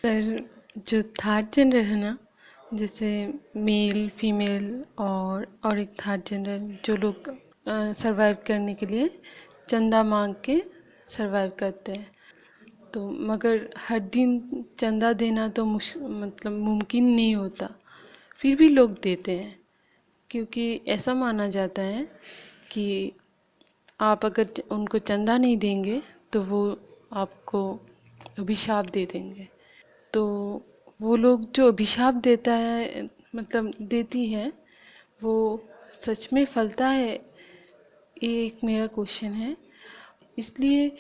Sir, जो third gender है ना, जैसे मेल फीमेल और एक थर्ड जेंडर, जो लोग सरवाइव करने के लिए चंदा मांग के सरवाइव करते हैं। तो मगर हर दिन चंदा देना तो मतलब मुमकिन नहीं होता, फिर भी लोग देते हैं, क्योंकि ऐसा माना जाता है कि आप अगर उनको चंदा नहीं देंगे तो वो आपको अभिशाप दे देंगे। तो वो लोग जो अभिशाप देता है, मतलब देती है, वो सच में फलता है? ये एक मेरा क्वेश्चन है। इसलिए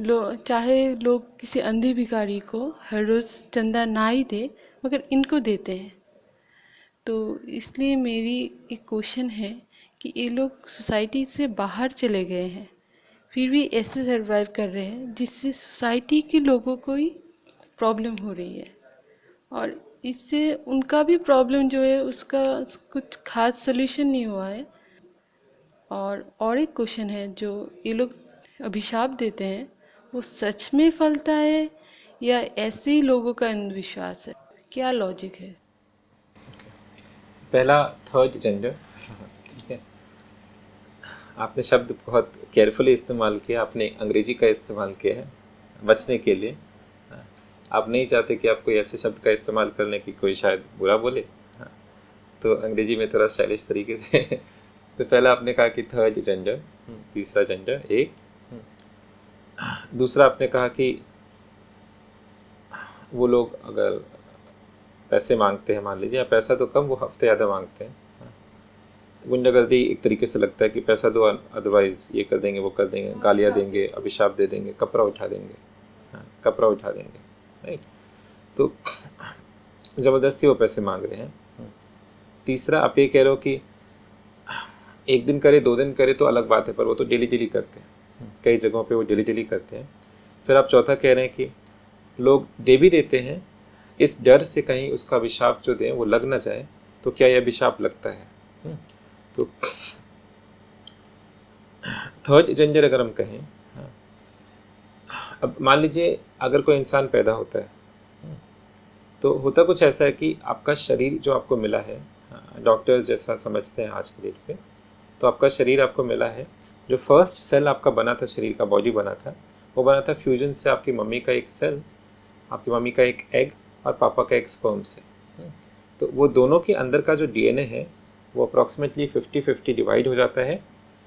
चाहे लोग किसी अंधे भिखारी को हर रोज़ चंदा ना ही दे, मगर इनको देते हैं। तो इसलिए मेरी एक क्वेश्चन है कि ये लोग सोसाइटी से बाहर चले गए हैं, फिर भी ऐसे सरवाइव कर रहे हैं जिससे सोसाइटी के लोगों को ही प्रॉब्लम हो रही है, और इससे उनका भी प्रॉब्लम जो है उसका कुछ खास सोल्यूशन नहीं हुआ है। और एक क्वेश्चन है, जो ये लोग अभिशाप देते हैं, वो सच में फलता है या ऐसे ही लोगों का अंधविश्वास है? क्या लॉजिक है? पहला, थर्ड जेंडर। ठीक है, आपने शब्द बहुत केयरफुली इस्तेमाल किया, आपने अंग्रेजी का इस्तेमाल किया है बचने के लिए। आप नहीं चाहते कि आप कोई ऐसे शब्द का इस्तेमाल करने की कोई शायद बुरा बोले। हाँ, तो अंग्रेजी में थोड़ा स्टाइलिश तरीके से तो पहला आपने कहा कि थर्ड जेंडर, तीसरा जेंडर एक। दूसरा आपने कहा कि वो लोग अगर पैसे मांगते हैं, मान लीजिए, या पैसा तो कम, वो हफ्ते ज़्यादा मांगते हैं। गुंडागर्दी एक तरीके से लगता है कि पैसा दो, अदरवाइज ये कर देंगे, वो कर देंगे, गालियाँ देंगे, अभिशाप दे देंगे, कपड़ा उठा देंगे। हाँ, कपड़ा उठा देंगे, राइट। तो ज़बरदस्ती वो पैसे मांग रहे हैं। तीसरा, आप ये कह रहे हो कि एक दिन करे, 2 दिन करे तो अलग बात है, पर वो तो डेली डेली करते हैं, कई जगहों पे वो डेली डेली करते हैं। फिर आप चौथा कह रहे हैं कि लोग दे भी देते हैं इस डर से कहीं उसका अभिशाप जो दें वो लग ना जाए, तो क्या यह अभिशाप लगता है? तो थर्ड जेंडर अगर हम कहें, अब मान लीजिए अगर कोई इंसान पैदा होता है, तो होता कुछ ऐसा है कि आपका शरीर जो आपको मिला है, डॉक्टर्स जैसा समझते हैं आज के डेट पे, तो आपका शरीर आपको मिला है, जो फर्स्ट सेल आपका बना था, शरीर का बॉडी बना था, वो बना था फ्यूजन से, आपकी मम्मी का एक सेल, आपकी मम्मी का एक एग और पापा का एक स्पर्म से। तो वो दोनों के अंदर का जो डीएनए है वो अप्रॉक्सीमेटली 50-50 डिवाइड हो जाता है,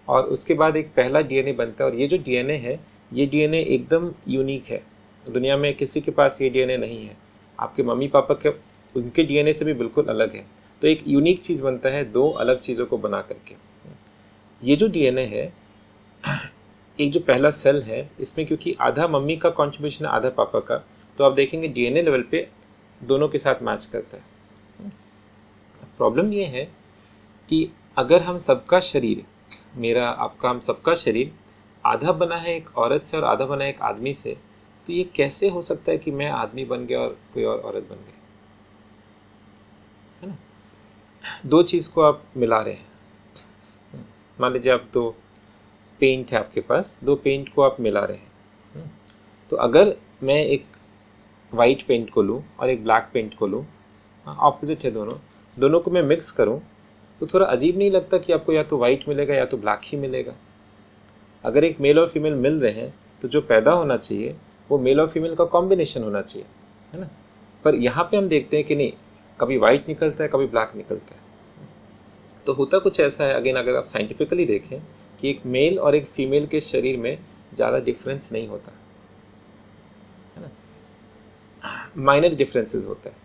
और उसके बाद एक पहला डीएनए बनता है। और ये जो डीएनए है, ये डीएनए एकदम यूनिक है, दुनिया में किसी के पास ये डीएनए नहीं है। आपके मम्मी पापा के उनके डीएनए से भी बिल्कुल अलग है। तो एक यूनिक चीज़ बनता है दो अलग चीज़ों को बना करके। ये जो डीएनए है, एक जो पहला सेल है, इसमें क्योंकि आधा मम्मी का कंट्रीब्यूशन है, आधा पापा का, तो आप देखेंगे डीएनए लेवल पे दोनों के साथ मैच करता है। प्रॉब्लम ये है कि अगर हम सबका शरीर, मेरा आपका, हम सबका शरीर आधा बना है एक औरत से और आधा बना है एक आदमी से, तो ये कैसे हो सकता है कि मैं आदमी बन गया और कोई और औरत बन गई? है ना, दो चीज़ को आप मिला रहे हैं। मान लीजिए आप दो पेंट है आपके पास, दो पेंट को आप मिला रहे हैं। तो अगर मैं एक वाइट पेंट को लूँ और एक ब्लैक पेंट को लूँ, ऑपोजिट है दोनों, दोनों को मैं मिक्स करूँ, तो थोड़ा अजीब नहीं लगता कि आपको या तो वाइट मिलेगा या तो ब्लैक ही मिलेगा? अगर एक मेल और फीमेल मिल रहे हैं, तो जो पैदा होना चाहिए वो मेल और फीमेल का कॉम्बिनेशन होना चाहिए, है ना। पर यहाँ पे हम देखते हैं कि नहीं, कभी वाइट निकलता है, कभी ब्लैक निकलता है। तो होता कुछ ऐसा है, अगेन अगर आप साइंटिफिकली देखें, कि एक मेल और एक फीमेल के शरीर में ज़्यादा डिफरेंस नहीं होता, है ना, माइनर डिफरेंसेस होता है।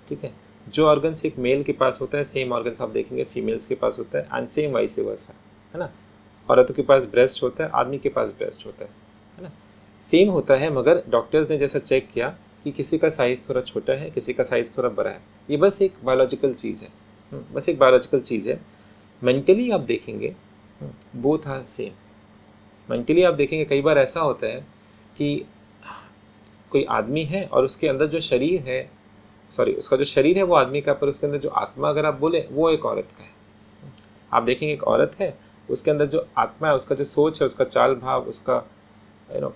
ठीक है, जो ऑर्गन्स एक मेल के पास होता है, सेम ऑर्गन्स आप देखेंगे फीमेल्स के पास होता है, एंड सेम वाइस वर्सा, है ना। औरतों के पास ब्रेस्ट होता है, आदमी के पास ब्रेस्ट होता है ना, सेम होता है। मगर डॉक्टर्स ने जैसा चेक किया कि किसी का साइज़ थोड़ा छोटा है, किसी का साइज़ थोड़ा बड़ा है, ये बस एक बायोलॉजिकल चीज़ है। बस एक बायोलॉजिकल चीज़ है। मेंटली आप देखेंगे बोथ आर सेम। मेंटली आप देखेंगे कई बार ऐसा होता है कि कोई आदमी है और उसके अंदर जो शरीर है, सॉरी, उसका जो शरीर है वो आदमी का, पर उसके अंदर जो आत्मा अगर आप बोले वो एक औरत का है। आप देखेंगे एक औरत है, उसके अंदर जो आत्मा है, उसका जो सोच है, उसका चाल भाव, उसका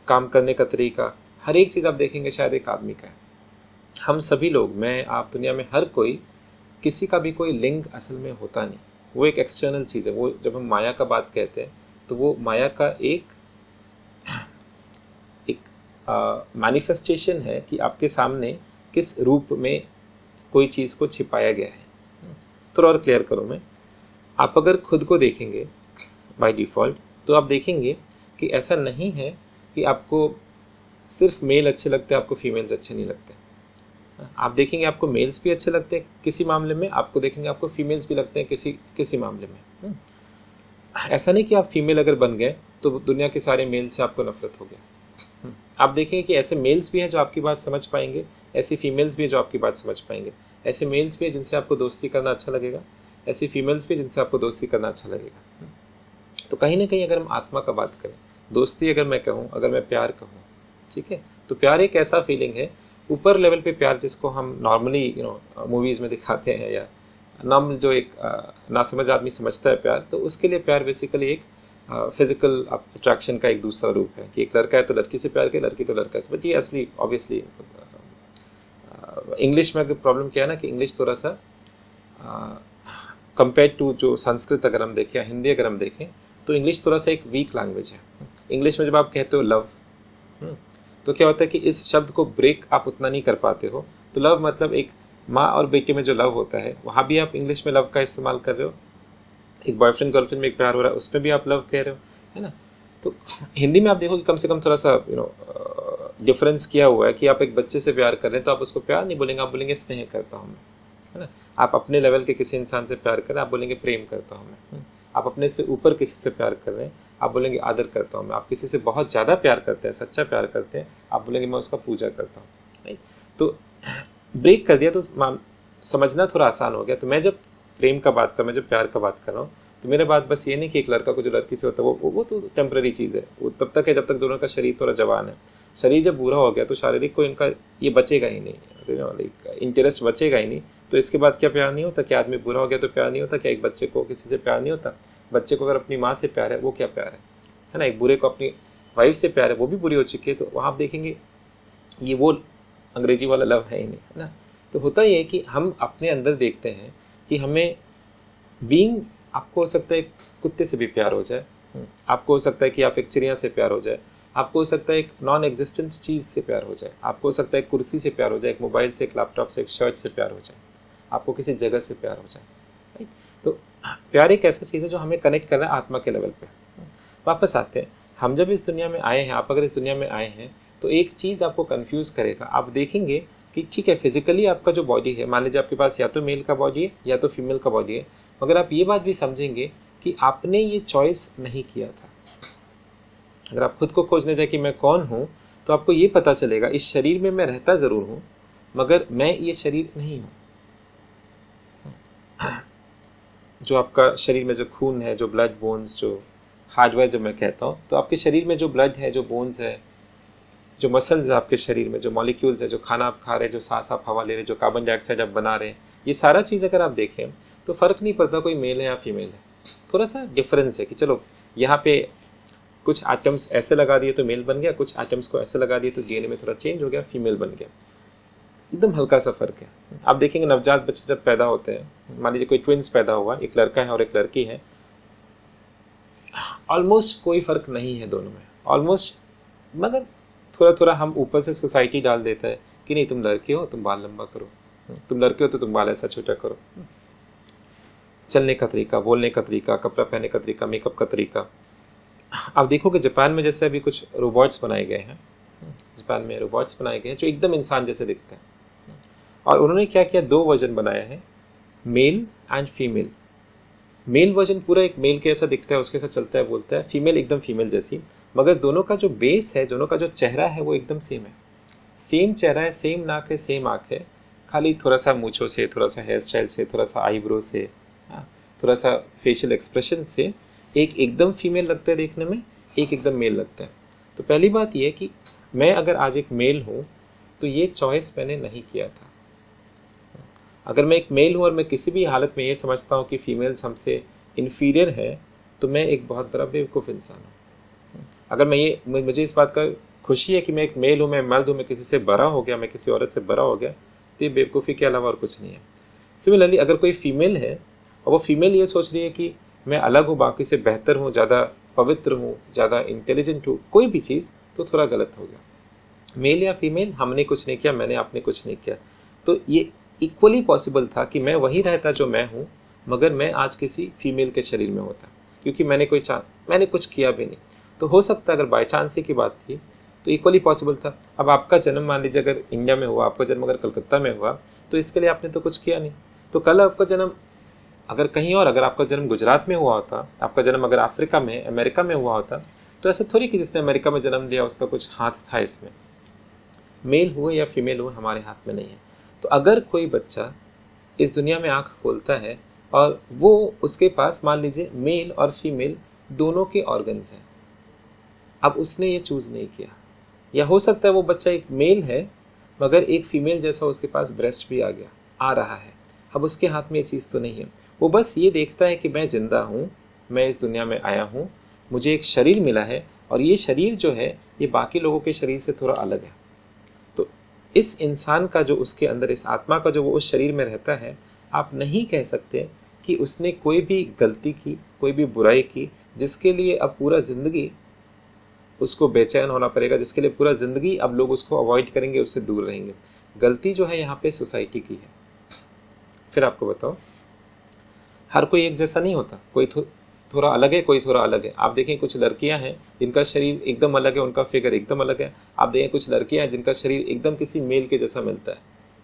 काम करने का तरीका, हर एक चीज़ आप देखेंगे शायद एक आदमी का है। हम सभी लोग, मैं, आप, दुनिया में हर कोई, किसी का भी कोई लिंग असल में होता नहीं। वो एक एक्सटर्नल चीज़ है। वो जब हम माया का बात कहते हैं तो वो माया का एक एक मैनिफेस्टेशन है कि आपके सामने किस रूप में कोई चीज़ को छिपाया गया है। थोड़ा और क्लियर करूँ मैं, आप अगर खुद को देखेंगे बाय डिफ़ॉल्ट तो आप देखेंगे कि ऐसा नहीं है कि आपको सिर्फ मेल अच्छे लगते हैं, आपको फीमेल्स अच्छे नहीं लगते। आप देखेंगे आपको मेल्स भी अच्छे लगते हैं किसी मामले में, आपको देखेंगे आपको फीमेल्स भी लगते हैं किसी किसी मामले में। ऐसा नहीं कि आप फीमेल अगर बन गए तो दुनिया के सारे मेल से आपको नफरत हो गया। आप देखेंगे कि ऐसे मेल्स भी हैं जो आपकी बात समझ पाएंगे, ऐसी फीमेल्स भी हैं जो आपकी बात समझ पाएंगे। ऐसे मेल्स भी हैं जिनसे आपको दोस्ती करना अच्छा लगेगा, ऐसी फीमेल्स भी जिनसे आपको दोस्ती करना अच्छा लगेगा। तो कहीं ना कहीं अगर हम आत्मा का बात करें, दोस्ती अगर मैं कहूँ, अगर मैं प्यार कहूँ, ठीक है, तो प्यार एक ऐसा फीलिंग है, ऊपर लेवल पे प्यार जिसको हम नॉर्मली मूवीज़ में दिखाते हैं, या नॉर्मल जो एक नासमझ आदमी समझता है प्यार, तो उसके लिए प्यार बेसिकली एक फिजिकल अट्रैक्शन का एक दूसरा रूप है कि एक लड़का है तो लड़की से प्यार करे, लड़की तो लड़का से। बट ये असली ऑब्वियसली इंग्लिश में अगर प्रॉब्लम क्या है ना कि इंग्लिश थोड़ा सा कंपेयर टू जो संस्कृत अगर हम देखें या हिंदी अगर हम देखें तो इंग्लिश थोड़ा सा एक वीक लैंग्वेज है। इंग्लिश में जब आप कहते हो लव, तो क्या होता है कि इस शब्द को ब्रेक आप उतना नहीं कर पाते हो। तो लव मतलब एक माँ और बेटे में जो लव होता है, वहाँ भी आप इंग्लिश में लव का इस्तेमाल कर रहे हो। एक बॉयफ्रेंड गर्लफ्रेंड में एक प्यार हो रहा है, उसमें भी आप लव कह रहे हो, है ना। तो हिंदी में आप देखो कि कम से कम थोड़ा सा डिफरेंस किया हुआ है कि आप एक बच्चे से प्यार कर रहे हैं तो आप उसको प्यार नहीं बोलेंगे, आप बोलेंगे स्नेह करता हूँ मैं, है ना। आप अपने लेवल के किसी इंसान से प्यार कर रहे हैं, आप बोलेंगे प्रेम करता हूँ मैं। आप अपने से ऊपर किसी से प्यार कर रहे हैं, आप बोलेंगे आदर करता हूँ मैं। आप किसी से बहुत ज़्यादा प्यार करते हैं, सच्चा प्यार करते हैं, आप बोलेंगे मैं उसका पूजा करता हूँ, राइट। तो ब्रेक कर दिया तो समझना थोड़ा आसान हो गया। तो मैं जब प्रेम का बात कर, मैं जब प्यार का बात कर रहा हूँ, तो मेरे बात बस ये नहीं कि एक लड़का को जो लड़की से होता है वो तो टेम्पररी चीज़ है, वो तब तक है जब तक दोनों का शरीर थोड़ा जवान है। शरीर जब बुरा हो गया तो शारीरिक को इनका ये बचेगा ही नहीं, इंटरेस्ट बचेगा ही नहीं। तो इसके बाद क्या प्यार नहीं होता? क्या आदमी बुरा हो गया तो प्यार नहीं होता? क्या एक बच्चे को किसी से प्यार नहीं होता? बच्चे को अगर अपनी माँ से प्यार है, वो क्या प्यार है ना। एक बुरे को अपनी वाइफ से प्यार है, वो भी बुरी हो चुकी है, तो वहाँ आप देखेंगे ये वो अंग्रेजी वाला लव है ही नहीं, है ना। तो होता ये है कि हम अपने अंदर देखते हैं कि हमें बीइंग, आपको हो सकता है एक कुत्ते से भी प्यार हो जाए, आपको हो सकता है कि आप एक चिड़िया से प्यार हो जाए, आपको हो सकता है एक नॉन एग्जिस्टेंट चीज़ से प्यार हो जाए, आपको हो सकता है एक कुर्सी से प्यार हो जाए, एक मोबाइल से, एक लैपटॉप से, एक शर्ट से प्यार हो जाए, आपको किसी जगह से प्यार हो जाए, राइट। तो प्यार एक ऐसा चीज़ है जो हमें कनेक्ट कर रहा है आत्मा के लेवल पे। वापस आते हैं, हम जब इस दुनिया में आए हैं, आप अगर इस दुनिया में आए हैं तो एक चीज़ आपको कंफ्यूज करेगा। आप देखेंगे कि ठीक है, फिजिकली आपका जो बॉडी है, मान लीजिए आपके पास या तो मेल का बॉडी है या तो फीमेल का बॉडी है, मगर आप ये बात भी समझेंगे कि आपने ये चॉइस नहीं किया था। अगर आप खुद को खोजने जाए कि मैं कौन हूँ, तो आपको ये पता चलेगा इस शरीर में मैं रहता ज़रूर हूँ, मगर मैं ये शरीर नहीं हूँ। जो आपका शरीर में जो खून है, जो ब्लड, बोन्स, जो हार्डवेयर जब मैं कहता हूँ, तो आपके शरीर में जो ब्लड है, जो बोन्स है, जो मसल्स है आपके शरीर में, जो मॉलिक्यूल्स है, जो खाना आप खा रहे हैं, जो सांस आप हवा ले रहे हैं, जो कार्बन डाइऑक्साइड आप बना रहे हैं, ये सारा चीज़ अगर आप देखें तो फ़र्क नहीं पड़ता कोई मेल है या फीमेल है। थोड़ा सा डिफरेंस है कि चलो यहाँ पे कुछ आइटम्स ऐसे लगा दिए तो मेल बन गया, कुछ आइटम्स को ऐसे लगा दिए तो डीएनए में थोड़ा चेंज हो गया, फीमेल बन गया। एकदम हल्का सा फ़र्क है। आप देखेंगे नवजात बच्चे जब पैदा होते हैं, मान लीजिए कोई ट्विंस पैदा हुआ, एक लड़का है और एक लड़की है, ऑलमोस्ट कोई फ़र्क नहीं है दोनों में, ऑलमोस्ट। मगर थोड़ा थोड़ा हम ऊपर से सोसाइटी डाल देता है कि नहीं तुम लड़के हो तुम बाल लंबा करो, तुम लड़के हो तो तुम बाल ऐसा छोटा करो, चलने का तरीका, बोलने का तरीका, कपड़ा पहनने का तरीका, मेकअप का तरीका। आप देखोगे जापान में जैसे अभी कुछ रोबोट्स बनाए गए हैं, जापान में रोबोट्स बनाए गए हैं जो एकदम इंसान जैसे दिखते हैं, और उन्होंने क्या किया, 2 वर्जन बनाया है, male and female. Male version पूरा एक मेल के ऐसा दिखता है, उसके साथ चलता है बोलता है, फीमेल एकदम फीमेल जैसी, मगर दोनों का जो बेस है, दोनों का जो चेहरा है वो एकदम सेम है। सेम चेहरा है, सेम नाक है, सेम आँख है, खाली थोड़ा सा मूँछों से, थोड़ा सा हेयर स्टाइल से, थोड़ा सा आईब्रो से, थोड़ा सा फेशियल एक्सप्रेशन से एक एकदम फीमेल लगता है देखने में, एक एकदम मेल लगता है। तो पहली बात ये है कि मैं अगर आज एक मेल हूँ तो ये चॉइस मैंने नहीं किया था। अगर मैं एक मेल हूँ और मैं किसी भी हालत में ये समझता हूँ कि फीमेल्स हमसे इन्फीरियर है, तो मैं एक बहुत बड़ा बेवकूफ़ इंसान हूँ। अगर मुझे इस बात का खुशी है कि मैं एक मेल हूँ, मैं मर्द हूँ, मैं किसी से बड़ा हो गया, मैं किसी औरत से बड़ा हो गया, तो ये बेवकूफ़ी के अलावा और कुछ नहीं है। सिमिलरली अगर कोई फीमेल है और वो फीमेल ये सोच रही है कि मैं अलग हूँ, बाकी से बेहतर हूँ, ज़्यादा पवित्र हूँ, ज़्यादा इंटेलिजेंट हूँ, कोई भी चीज़, तो थोड़ा गलत हो गया। मेल या फीमेल, हमने कुछ नहीं किया, मैंने आपने कुछ नहीं किया, तो ये इक्वली पॉसिबल था कि मैं वही रहता जो मैं हूँ, मगर मैं आज किसी फीमेल के शरीर में होता, क्योंकि मैंने कुछ किया भी नहीं। तो हो सकता है अगर बाई चांस की बात थी तो इक्वली पॉसिबल था। अब आपका जन्म मान लीजिए अगर इंडिया में हुआ, आपका जन्म अगर कलकत्ता में हुआ, तो इसके लिए आपने तो कुछ किया नहीं। तो कल आपका जन्म अगर कहीं और, अगर आपका जन्म गुजरात में हुआ होता, आपका जन्म अगर अफ्रीका में, अमेरिका में हुआ होता, तो ऐसा थोड़ी कि जिसने अमेरिका में जन्म लिया उसका कुछ हाथ था इसमें। मेल हुए या फीमेल हुए हमारे हाथ में नहीं है। तो अगर कोई बच्चा इस दुनिया में आंख खोलता है और वो उसके पास मान लीजिए मेल और फीमेल दोनों के ऑर्गन्स हैं, अब उसने ये चूज नहीं किया, या हो सकता है वो बच्चा एक मेल है मगर एक फीमेल जैसा उसके पास ब्रेस्ट भी आ रहा है, अब उसके हाथ में ये चीज़ तो नहीं है। वो बस ये देखता है कि मैं जिंदा हूँ, मैं इस दुनिया में आया हूँ, मुझे एक शरीर मिला है और ये शरीर जो है ये बाकी लोगों के शरीर से थोड़ा अलग है। तो इस इंसान का जो उसके अंदर, इस आत्मा का जो वो उस शरीर में रहता है, आप नहीं कह सकते कि उसने कोई भी गलती की, कोई भी बुराई की, जिसके लिए अब पूरा ज़िंदगी उसको बेचैन होना पड़ेगा, जिसके लिए पूरा ज़िंदगी अब लोग उसको अवॉइड करेंगे, उससे दूर रहेंगे। गलती जो है यहाँ पे सोसाइटी की है। फिर आपको बताओ, हर कोई एक जैसा नहीं होता, कोई थोड़ा अलग है, कोई थोड़ा अलग है। आप देखें कुछ लड़कियां हैं जिनका शरीर एकदम अलग है, उनका फिगर एकदम अलग है। आप देखें कुछ लड़कियां हैं जिनका शरीर एकदम किसी मेल के जैसा मिलता है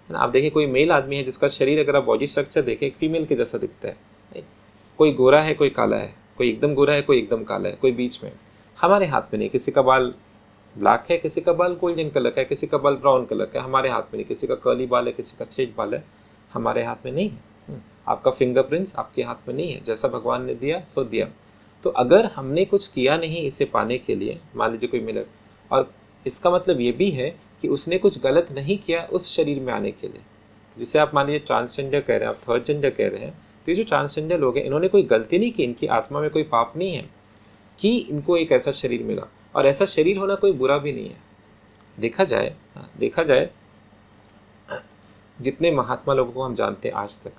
ना। आप देखें कोई मेल आदमी है जिसका शरीर अगर आप बॉडी स्ट्रक्चर देखें एक फीमेल के जैसा दिखता है। कोई गोरा है, कोई काला है, कोई एकदम गोरा है, कोई एकदम काला है, कोई बीच में। हमारे हाथ में नहीं, किसी का बाल ब्लैक है, किसी का बाल गोल्डन कलर का है, किसी का बाल ब्राउन कलर का है, हमारे हाथ में नहीं। किसी का कर्ली बाल है, किसी का स्ट्रेट बाल है, हमारे हाथ में नहीं है। आपका फिंगरप्रिंट्स आपके हाथ में नहीं है, जैसा भगवान ने दिया सो दिया। तो अगर हमने कुछ किया नहीं इसे पाने के लिए, मान लीजिए कोई मिला, और इसका मतलब ये भी है कि उसने कुछ गलत नहीं किया उस शरीर में आने के लिए। जिसे आप मान लीजिए ट्रांसजेंडर कह रहे हैं, आप थर्ड जेंडर कह रहे हैं, तो ये जो ट्रांसजेंडर लोग हैं इन्होंने कोई गलती नहीं की, इनकी आत्मा में कोई पाप नहीं है कि इनको एक ऐसा शरीर मिला। और ऐसा शरीर होना कोई बुरा भी नहीं है। देखा जाए जितने महात्मा लोगों को हम जानते हैं आज तक,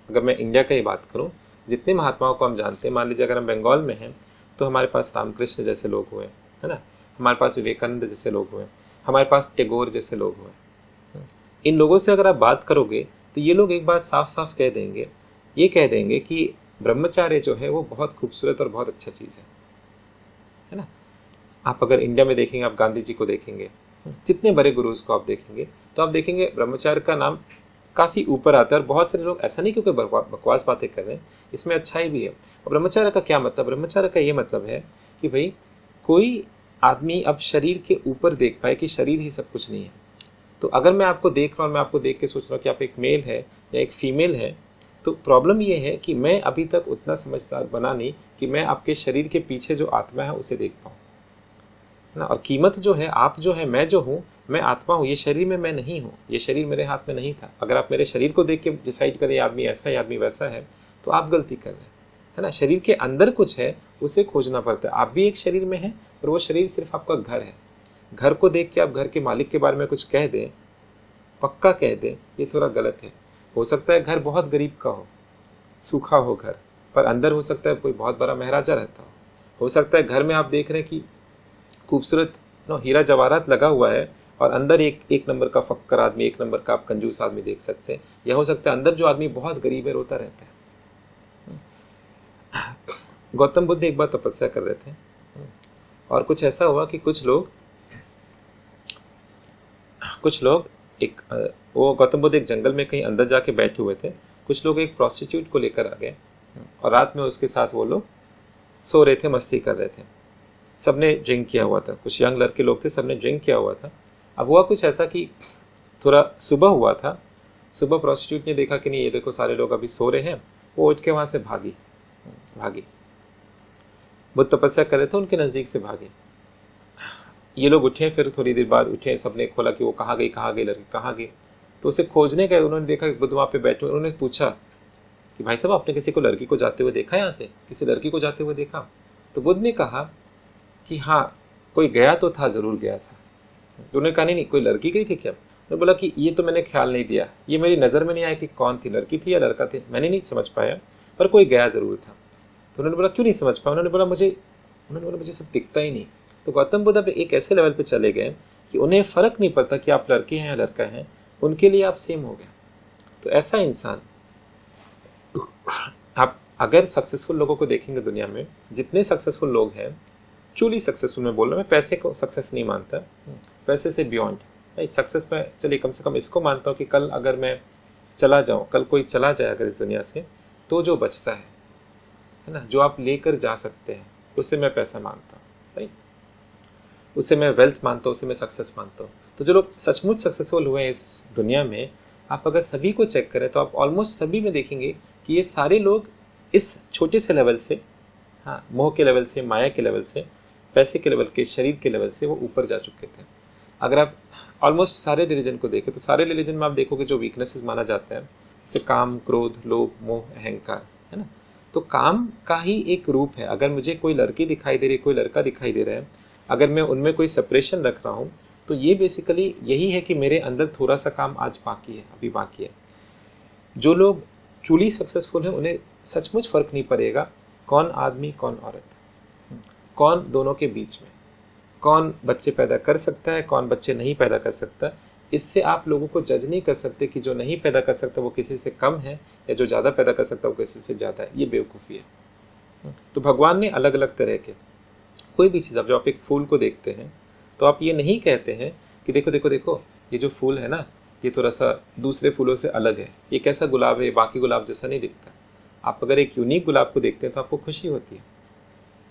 अगर मैं इंडिया की ही बात करूं, जितने महात्माओं को हम जानते हैं, मान लीजिए अगर हम बंगाल में हैं तो हमारे पास रामकृष्ण जैसे लोग हुए, है ना, हमारे पास विवेकानंद जैसे लोग हुए, हमारे पास टैगोर जैसे लोग हुए। इन लोगों से अगर आप बात करोगे तो ये लोग एक बात साफ साफ कह देंगे, ये कह देंगे कि ब्रह्मचार्य जो है वो बहुत खूबसूरत और बहुत अच्छा चीज़ है ना। आप अगर इंडिया में देखेंगे, आप गांधी जी को देखेंगे, जितने बड़े गुरुज को आप देखेंगे, तो आप देखेंगे ब्रह्मचार्य का नाम काफ़ी ऊपर आता है। और बहुत सारे लोग ऐसा नहीं क्योंकि बकवास बातें कर रहे हैं, इसमें अच्छाई भी है। और ब्रह्मचार्य का क्या मतलब? ब्रह्मचार्य का ये मतलब है कि भाई कोई आदमी अब शरीर के ऊपर देख पाए कि शरीर ही सब कुछ नहीं है। तो अगर मैं आपको देख रहा हूँ, मैं आपको देख के सोच रहा हूँ कि आप एक मेल है या एक फीमेल है, तो प्रॉब्लम ये है कि मैं अभी तक उतना समझदार बना नहीं कि मैं आपके शरीर के पीछे जो आत्मा है उसे देख पाऊँ ना। और कीमत जो है, आप जो है, मैं जो हूँ, मैं आत्मा हूँ, ये शरीर में मैं नहीं हूँ, ये शरीर मेरे हाथ में नहीं था। अगर आप मेरे शरीर को देख के डिसाइड करें आदमी ऐसा है आदमी वैसा है, तो आप गलती कर रहे हैं, है ना। शरीर के अंदर कुछ है, उसे खोजना पड़ता है। आप भी एक शरीर में हैं और वो शरीर सिर्फ आपका घर है। घर को देख के आप घर के मालिक के बारे में कुछ कह दें, पक्का कह दें, ये थोड़ा गलत है। हो सकता है घर बहुत गरीब का हो, सूखा हो घर, पर अंदर हो सकता है कोई बहुत बड़ा महाराजा रहता हो सकता है घर में आप देख रहे हैं कि खूबसूरत हीरा जवाहरात लगा हुआ है और अंदर एक नंबर का फक्कर आदमी, एक नंबर का आप कंजूस आदमी देख सकते हैं। या हो सकता है अंदर जो आदमी बहुत गरीब है, रोता रहता है। गौतम बुद्ध एक बार तपस्या कर रहे थे और कुछ ऐसा हुआ कि कुछ लोग वो गौतम बुद्ध एक जंगल में कहीं अंदर जाके बैठे हुए थे। कुछ लोग एक प्रोस्टिट्यूट को लेकर आ गए और रात में उसके साथ वो लोग सो रहे थे, मस्ती कर रहे थे। सबने ड्रिंक किया हुआ था, कुछ यंग लड़के लोग थे, सबने ड्रिंक किया हुआ था। अब हुआ कुछ ऐसा कि थोड़ा सुबह हुआ था। सुबह प्रोस्टिट्यूट ने देखा कि नहीं, ये देखो सारे लोग अभी सो रहे हैं, वो उठ के वहाँ से भागी। बुद्ध तपस्या कर रहे थे, उनके नज़दीक से भागे। ये लोग उठे, फिर थोड़ी देर बाद उठे, सबने खोला कि वो कहाँ गई लड़की कहाँ गई। तो उसे खोजने गए, उन्होंने देखा कि बुद्ध वहाँ पे बैठे। उन्होंने पूछा कि भाई साहब, आपने किसी को लड़की को जाते हुए देखा? यहाँ से किसी लड़की को जाते हुए देखा? तो बुद्ध ने कहा कि हाँ, कोई गया तो था, ज़रूर गया था। तो उन्होंने कहा नहीं नहीं, कोई लड़की गई थी क्या? उन्होंने बोला कि ये तो मैंने ख्याल नहीं दिया, ये मेरी नज़र में नहीं आया कि कौन थी, लड़की थी या लड़का थे, मैंने नहीं समझ पाया, पर कोई गया ज़रूर था। तो उन्होंने बोला क्यों नहीं समझ पाया? उन्होंने बोला मुझे सब दिखता ही नहीं। तो गौतम बुद्ध अब एक ऐसे लेवल पे चले गए कि उन्हें फ़र्क नहीं पड़ता कि आप लड़के हैं या लड़का हैं, उनके लिए आप सेम हो गए। तो ऐसा इंसान, आप अगर सक्सेसफुल लोगों को देखेंगे दुनिया में, जितने सक्सेसफुल लोग हैं, ट्रूली सक्सेसफुल मैं बोल रहा हूँ, मैं पैसे को सक्सेस नहीं मानता, पैसे से बियॉन्ड राइट सक्सेस में, चलिए कम से कम इसको मानता हूँ कि कल अगर मैं चला जाऊँ, कल कोई चला जाए अगर इस दुनिया से, तो जो बचता है ना, जो आप लेकर जा सकते हैं, उससे मैं पैसा मानता हूँ, राइट, उससे मैं वेल्थ मानता हूँ, उससे मैं सक्सेस मानता हूँ। तो जो लोग सचमुच सक्सेसफुल हुए हैं इस दुनिया में, आप अगर सभी को चेक करें तो आप ऑलमोस्ट सभी में देखेंगे कि ये सारे लोग इस छोटे से लेवल से, हाँ, मोह के लेवल से, माया के लेवल से, पैसे के लेवल के, शरीर के लेवल से वो ऊपर जा चुके थे। अगर आप ऑलमोस्ट सारे रिलीजन को देखें तो सारे रिलीजन में आप देखोगे जो वीकनेसेस माना जाता है, जैसे काम, क्रोध, लोभ, मोह, अहंकार, है ना। तो काम का ही एक रूप है। अगर मुझे कोई लड़की दिखाई दे रही है, कोई लड़का दिखाई दे रहा है, अगर मैं उनमें कोई सेपरेशन रख रहा हूँ, तो ये बेसिकली यही है कि मेरे अंदर थोड़ा सा काम आज बाकी है, अभी बाकी है। जो लोग ट्रूली सक्सेसफुल हैं उन्हें सचमुच फ़र्क नहीं पड़ेगा कौन आदमी कौन औरत, कौन दोनों के बीच में, कौन बच्चे पैदा कर सकता है, कौन बच्चे नहीं पैदा कर सकता। इससे आप लोगों को जज नहीं कर सकते कि जो नहीं पैदा कर सकता वो किसी से कम है, या जो ज़्यादा पैदा कर सकता है वो किसी से ज़्यादा है। ये बेवकूफ़ी है। तो भगवान ने अलग अलग तरह के, कोई भी चीज़, आप एक फूल को देखते हैं तो आप ये नहीं कहते हैं कि देखो देखो देखो ये जो फूल है ना, ये थोड़ा सा दूसरे फूलों से अलग है, ये कैसा गुलाब है, बाकी गुलाब जैसा नहीं दिखता। आप अगर एक यूनिक गुलाब को देखते हैं तो आपको खुशी होती है।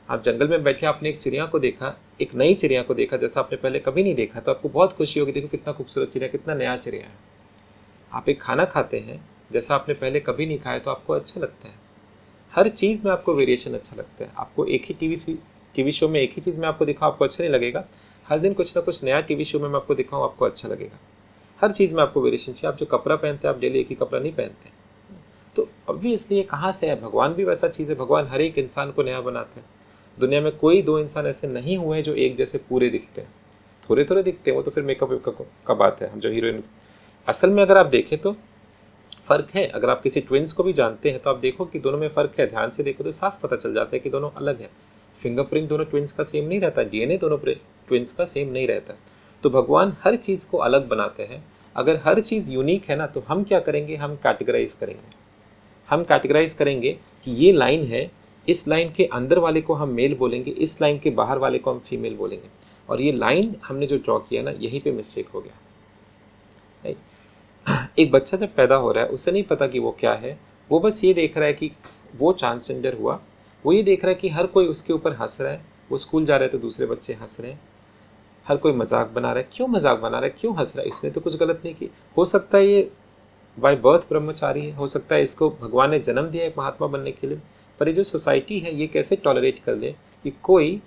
आप जंगल में बैठे आपने एक चिड़िया को देखा, एक नई चिड़िया को देखा जैसा आपने पहले कभी नहीं देखा, तो आपको बहुत खुशी होगी, देखो कितना खूबसूरत चिड़िया, कितना नया चिड़िया है। आप एक खाना खाते हैं जैसा आपने पहले कभी नहीं खाया, तो आपको अच्छा लगता है। हर चीज़ में आपको वेरिएशन अच्छा लगता है। आपको एक ही टीवी शो में एक ही चीज़ में आपको दिखाओ, आपको अच्छा नहीं लगेगा। हर दिन कुछ ना कुछ नया टीवी शो में मैं आपको दिखाऊँ, आपको अच्छा लगेगा। हर चीज़ में आपको वेरिएशन चाहिए। आप जो कपड़ा पहनते हैं, आप डेली एक ही कपड़ा नहीं पहनते। तो ऑब्वियसली ये कहाँ से है? भगवान भी वैसा चीज़ है। भगवान हर एक इंसान को नया बनाते हैं। दुनिया में कोई दो इंसान ऐसे नहीं हुए जो एक जैसे पूरे दिखते हैं, थोड़े थोड़े दिखते हैं, वो तो फिर मेकअप का बात है। हम जो हीरोइन, असल में अगर आप देखें तो फ़र्क है। अगर आप किसी ट्विंस को भी जानते हैं तो आप देखो कि दोनों में फ़र्क है। ध्यान से देखो तो साफ पता चल जाता है कि दोनों अलग है। फिंगरप्रिंट दोनों ट्विंस का सेम नहीं रहता, डीएनए दोनों ट्विंस का सेम नहीं रहता। तो भगवान हर चीज़ को अलग बनाते हैं। अगर हर चीज़ यूनिक है ना, तो हम क्या करेंगे? हम कैटेगराइज करेंगे। हम कैटेगराइज करेंगे कि ये लाइन है, इस लाइन के अंदर वाले को हम मेल बोलेंगे, इस लाइन के बाहर वाले को हम फीमेल बोलेंगे। और ये लाइन हमने जो ड्रॉ किया ना, यहीं पे मिस्टेक हो गया। एक बच्चा जब पैदा हो रहा है, उसे नहीं पता कि वो क्या है। वो बस ये देख रहा है कि वो ट्रांसजेंडर हुआ। वो ये देख रहा है कि हर कोई उसके ऊपर हंस रहा है। वो स्कूल जा रहे तो दूसरे बच्चे हंस रहे हैं, हर कोई मजाक बना रहा है। क्यों मजाक बना रहा है? क्यों हंस रहा है? इसने तो कुछ गलत नहीं की। हो सकता है ये बाय बर्थ ब्रह्मचारी है, हो सकता है इसको भगवान ने जन्म दिया है महात्मा बनने के लिए। पर ये जो सोसाइटी है, ये कैसे टॉलरेट कर ले कि कोई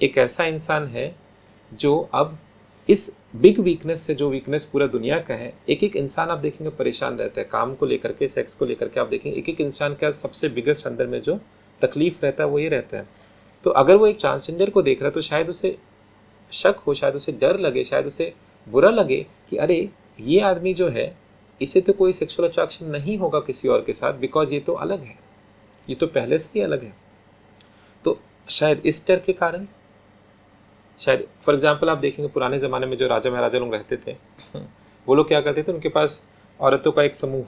एक ऐसा इंसान है जो अब इस बिग वीकनेस से, जो वीकनेस पूरा दुनिया का है, एक एक इंसान आप देखेंगे परेशान रहता है काम को लेकर के, सेक्स को लेकर के। आप देखेंगे एक एक इंसान का सबसे बिगेस्ट अंदर में जो तकलीफ रहता है वो ये रहता है। तो अगर वो एक ट्रांसजेंडर को देख रहा है तो शायद उसे शक हो, शायद उसे डर लगे, शायद उसे बुरा लगे कि अरे ये आदमी जो है, इसे तो कोई सेक्सुअल अट्रैक्शन नहीं होगा किसी और के साथ, बिकॉज ये तो अलग है, ये तो पहले से ही अलग है। तो शायद इस डर के कारण, शायद फॉर एग्जाम्पल आप देखेंगे पुराने ज़माने में जो राजा महाराजा लोग रहते थे, वो लोग क्या करते थे, उनके पास औरतों का एक समूह,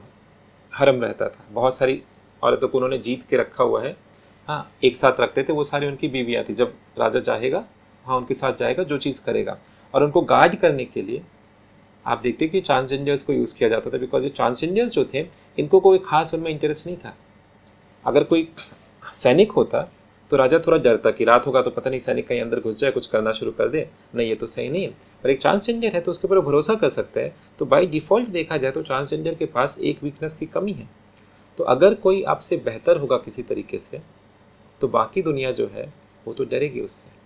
हरम रहता था। बहुत सारी औरतों को उन्होंने जीत के रखा हुआ है। हाँ, एक साथ रखते थे। वो सारी उनकी बीवियाँ थी। जब राजा चाहेगा हाँ उनके साथ जाएगा, जो चीज़ करेगा। और उनको गार्ड करने के लिए आप देखते कि ट्रांसजेंडर्स को यूज़ किया जाता था, बिकॉज ये ट्रांसजेंडर्स जो थे, इनको कोई खास उनमें इंटरेस्ट नहीं था। अगर कोई सैनिक होता तो राजा थोड़ा डरता कि रात होगा तो पता नहीं सैनिक कहीं अंदर घुस जाए, कुछ करना शुरू कर दे, नहीं ये तो सही नहीं है। पर एक ट्रांसजेंडर है तो उसके ऊपर भरोसा कर सकते हैं। तो बाय डिफ़ॉल्ट देखा जाए तो ट्रांसजेंडर के पास एक वीकनेस की कमी है। तो अगर कोई आपसे बेहतर होगा किसी तरीके से, तो बाकी दुनिया जो है वो तो डरेगी उससे।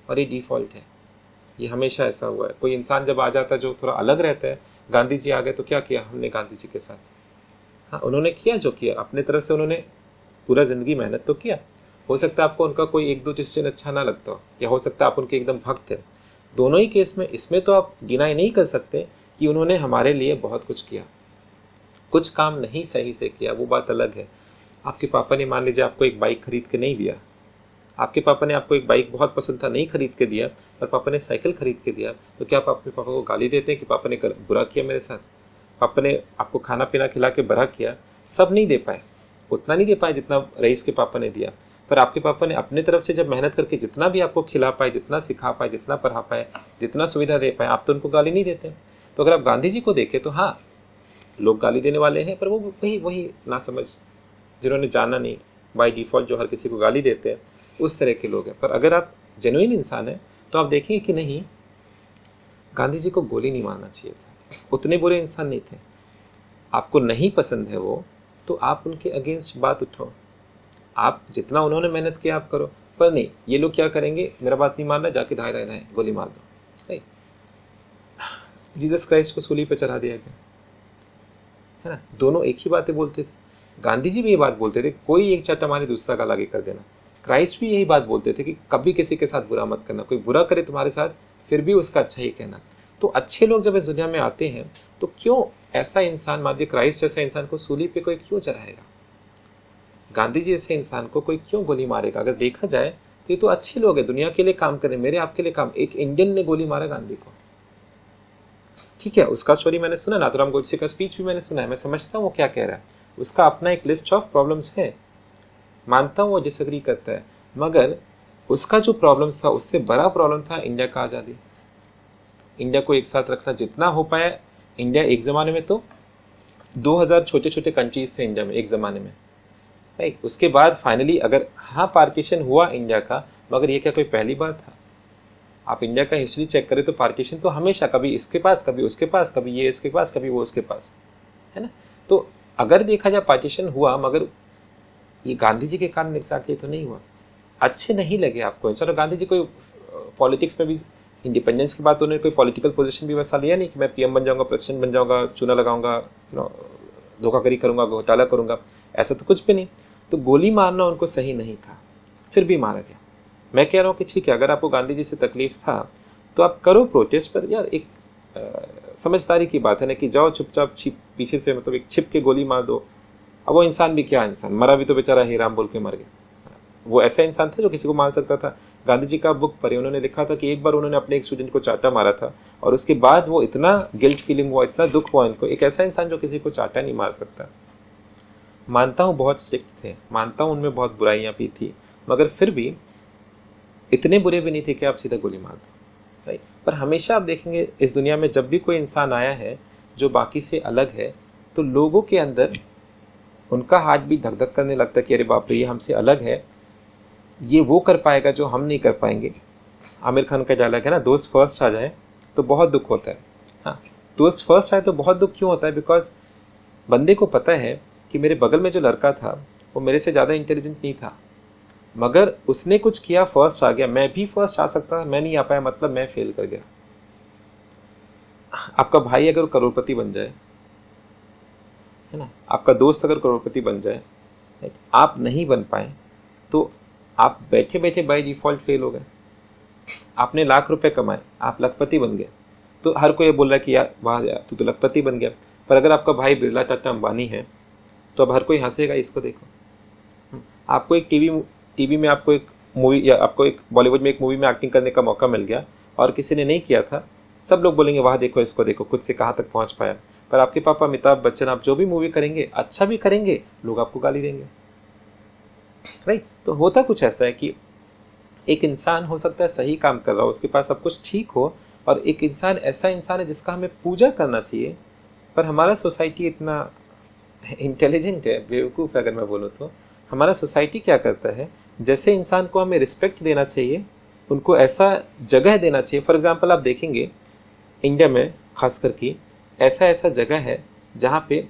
और ये डिफ़ॉल्ट है, ये हमेशा ऐसा हुआ है। कोई इंसान जब आ जाता है जो थोड़ा अलग रहता है, गांधी जी आ गए तो क्या किया हमने गांधी जी के साथ? हाँ, उन्होंने किया जो किया, अपने तरफ से उन्होंने पूरा ज़िंदगी मेहनत तो किया। हो सकता है आपको उनका कोई एक दो डिसीजन अच्छा ना लगता हो, या हो सकता है आप उनके एकदम भक्त हैं। दोनों ही केस में इसमें तो आप डिनाई नहीं कर सकते कि उन्होंने हमारे लिए बहुत कुछ किया। कुछ काम नहीं सही से किया, वो बात अलग है। आपके पापा ने मान लीजिए आपको एक बाइक खरीद के नहीं दिया, आपके पापा ने आपको एक बाइक बहुत पसंद था नहीं खरीद के दिया, और पापा ने साइकिल खरीद के दिया, तो क्या आप अपने पापा को गाली देते हैं कि पापा ने बुरा किया मेरे साथ? पापा ने आपको खाना पीना खिला के बड़ा किया, सब नहीं दे पाए, उतना नहीं दे पाए जितना रईस के पापा ने दिया, पर आपके पापा ने अपने तरफ से जब मेहनत करके जितना भी आपको खिला पाए, जितना सिखा पाए, जितना पढ़ा पाए, जितना सुविधा दे पाए, आप तो उनको गाली नहीं देते। तो अगर आप गांधी जी को देखें तो हाँ, लोग गाली देने वाले हैं, पर वो वही ना समझ, जिन्होंने जाना नहीं, बाय डिफ़ॉल्ट जो हर किसी को गाली देते हैं, उस तरह के लोग हैं। पर अगर आप जेन्युइन इंसान हैं तो आप देखेंगे कि नहीं, गांधी जी को गोली नहीं मारना चाहिए था, उतने बुरे इंसान नहीं थे। आपको नहीं पसंद है वो, तो आप उनके अगेंस्ट बात उठाओ, आप जितना उन्होंने मेहनत किया आप करो। पर नहीं, ये लोग क्या करेंगे, मेरा बात नहीं मानना, जाके धाए रहना है, गोली मार दो। नहीं, जीसस क्राइस्ट को सूली पे चढ़ा दिया गया है ना। दोनों एक ही बातें बोलते थे, गांधी जी भी ये बात बोलते थे, कोई एक चट्टा मारे दूसरा गाल आगे कर देना। क्राइस्ट भी यही बात बोलते थे कि कभी किसी के साथ बुरा मत करना, कोई बुरा करे तुम्हारे साथ फिर भी उसका अच्छा ही कहना। तो अच्छे लोग जब इस दुनिया में आते हैं तो क्यों ऐसा इंसान, मान लीजिए क्राइस्ट जैसा इंसान को सूली पे कोई क्यों चढ़ाएगा, गांधी जी जैसे इंसान को कोई क्यों गोली मारेगा? अगर देखा जाए तो ये तो अच्छे लोग हैं, दुनिया के लिए काम करें, मेरे आपके लिए काम। एक इंडियन ने गोली मारा गांधी को, ठीक है, उसका स्टोरी मैंने सुना, नाथुराम गोडसे का स्पीच भी मैंने सुना है, मैं समझता हूँ वो क्या कह रहा है, उसका अपना एक लिस्ट ऑफ प्रॉब्लम्स है, मानता हूँ वो डिसएग्री करता है, मगर उसका जो प्रॉब्लम्स था उससे बड़ा प्रॉब्लम था इंडिया का आज़ादी, इंडिया को एक साथ रखना जितना हो पाया। इंडिया एक ज़माने में तो 2000 छोटे छोटे कंट्रीज थे इंडिया में एक ज़माने में, राइट। उसके बाद फाइनली अगर हाँ पार्टीशन हुआ इंडिया का, मगर ये क्या कोई पहली बार था? आप इंडिया का हिस्ट्री चेक करें तो पार्टीशन तो हमेशा कभी इसके पास, कभी उसके पास, कभी ये इसके पास, कभी वो उसके पास, है ना। तो अगर देखा जाए पार्टीशन हुआ, मगर ये गांधी जी के कारण एग्जैक्टली तो नहीं हुआ। अच्छे नहीं लगे आपको, चलो गांधी जी कोई पॉलिटिक्स में भी, इंडिपेंडेंस के बाद उन्होंने कोई पॉलिटिकल पोजीशन भी वैसा लिया नहीं कि मैं पीएम बन जाऊंगा, प्रेसिडेंट बन जाऊंगा, चुना लगाऊंगा, धोखाधड़ी करूंगा, घोटाला करूंगा, ऐसा तो कुछ भी नहीं। तो गोली मारना उनको सही नहीं था, फिर भी मारा गया। मैं कह रहा हूँ कि ठीक है, अगर आपको गांधी जी से तकलीफ था तो आप करो प्रोटेस्ट, पर यार एक समझदारी की बात है ना कि जाओ चुपचाप छिप पीछे से, मतलब एक छिप के गोली मार दो। अब वो इंसान भी क्या इंसान, मरा भी तो बेचारा ही राम बोल के मर गया। वो ऐसा इंसान था जो किसी को मार सकता था। गांधी जी का बुक पढ़े, उन्होंने लिखा था कि एक बार उन्होंने अपने एक स्टूडेंट को चाटा मारा था, और उसके बाद वो इतना गिल्ट फीलिंग हुआ, इतना दुख हुआ इनको। एक ऐसा इंसान जो किसी को चाटा नहीं मार सकता। मानता हूँ बहुत स्ट्रिक्ट थे, मानता हूँ उनमें बहुत बुराइयाँ भी थी, मगर फिर भी इतने बुरे भी नहीं थे कि आप सीधा गोली मार दो, राइट। पर हमेशा आप देखेंगे इस दुनिया में जब भी कोई इंसान आया है जो बाकी से अलग है, तो लोगों के अंदर उनका हार्ट भी धक धक करने लगता है कि अरे बाप रे, ये हमसे अलग है, ये वो कर पाएगा जो हम नहीं कर पाएंगे। आमिर खान का डायलॉग है ना, दोस्त फर्स्ट आ जाए तो बहुत दुख होता है। हाँ, दोस्त फर्स्ट आए तो बहुत दुख क्यों होता है? बिकॉज बंदे को पता है कि मेरे बगल में जो लड़का था वो मेरे से ज़्यादा इंटेलिजेंट नहीं था, मगर उसने कुछ किया, फर्स्ट आ गया, मैं भी फर्स्ट आ सकता था, मैं नहीं आ पाया, मतलब मैं फेल कर गया। आपका भाई अगर करोड़पति बन जाए, है ना, आपका दोस्त अगर करोड़पति बन जाए, आप नहीं बन पाए, तो आप बैठे बैठे बाय डिफॉल्ट फेल हो गए। आपने लाख रुपए कमाए, आप लखपति बन गए, तो हर कोई ये बोल रहा है कि यार वाह यार तू तो लखपति बन गया। पर अगर आपका भाई बिरला टाटा अंबानी है तो अब हर कोई हंसेगा, इसको देखो। आपको एक टीवी में आपको एक मूवी, या आपको एक बॉलीवुड में एक मूवी में एक्टिंग करने का मौका मिल गया और किसी ने नहीं किया था, सब लोग बोलेंगे वाह देखो इसको, देखो खुद से कहाँ तक पहुँच पाया। पर आपके पापा अमिताभ बच्चन, आप जो भी मूवी करेंगे, अच्छा भी करेंगे, लोग आपको गाली देंगे, राइट। तो होता कुछ ऐसा है कि एक इंसान हो सकता है सही काम कर रहा हो, उसके पास सब कुछ ठीक हो, और एक इंसान ऐसा इंसान है जिसका हमें पूजा करना चाहिए, पर हमारा सोसाइटी इतना इंटेलिजेंट है, बेवकूफ़ है अगर मैं बोलूँ तो। हमारा सोसाइटी क्या करता है, जैसे इंसान को हमें रिस्पेक्ट देना चाहिए, उनको ऐसा जगह देना चाहिए। फॉर एग्जांपल आप देखेंगे इंडिया में खासकर कि ऐसा ऐसा जगह है जहाँ पे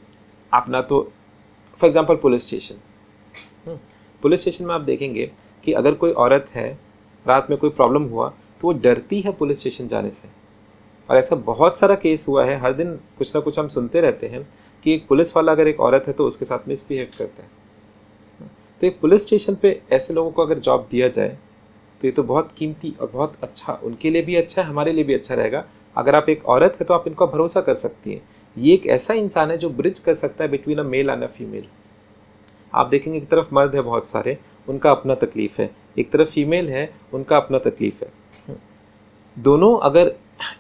आप ना तो, फॉर एग्जांपल पुलिस स्टेशन में आप देखेंगे कि अगर कोई औरत है, रात में कोई प्रॉब्लम हुआ तो वो डरती है पुलिस स्टेशन जाने से। और ऐसा बहुत सारा केस हुआ है, हर दिन कुछ ना कुछ हम सुनते रहते हैं कि एक पुलिस वाला अगर एक औरत है तो उसके साथ मिसबिहेव करता है। तो एक पुलिस स्टेशन पे ऐसे लोगों को अगर जॉब दिया जाए तो ये तो बहुत कीमती और बहुत अच्छा, उनके लिए भी अच्छा है, हमारे लिए भी अच्छा रहेगा। अगर आप एक औरत है तो आप इनको भरोसा कर सकती हैं। ये एक ऐसा इंसान है जो ब्रिज कर सकता है between a male and a female. आप देखेंगे एक तरफ मर्द है बहुत सारे, उनका अपना तकलीफ है, एक तरफ फीमेल है, उनका अपना तकलीफ है। दोनों अगर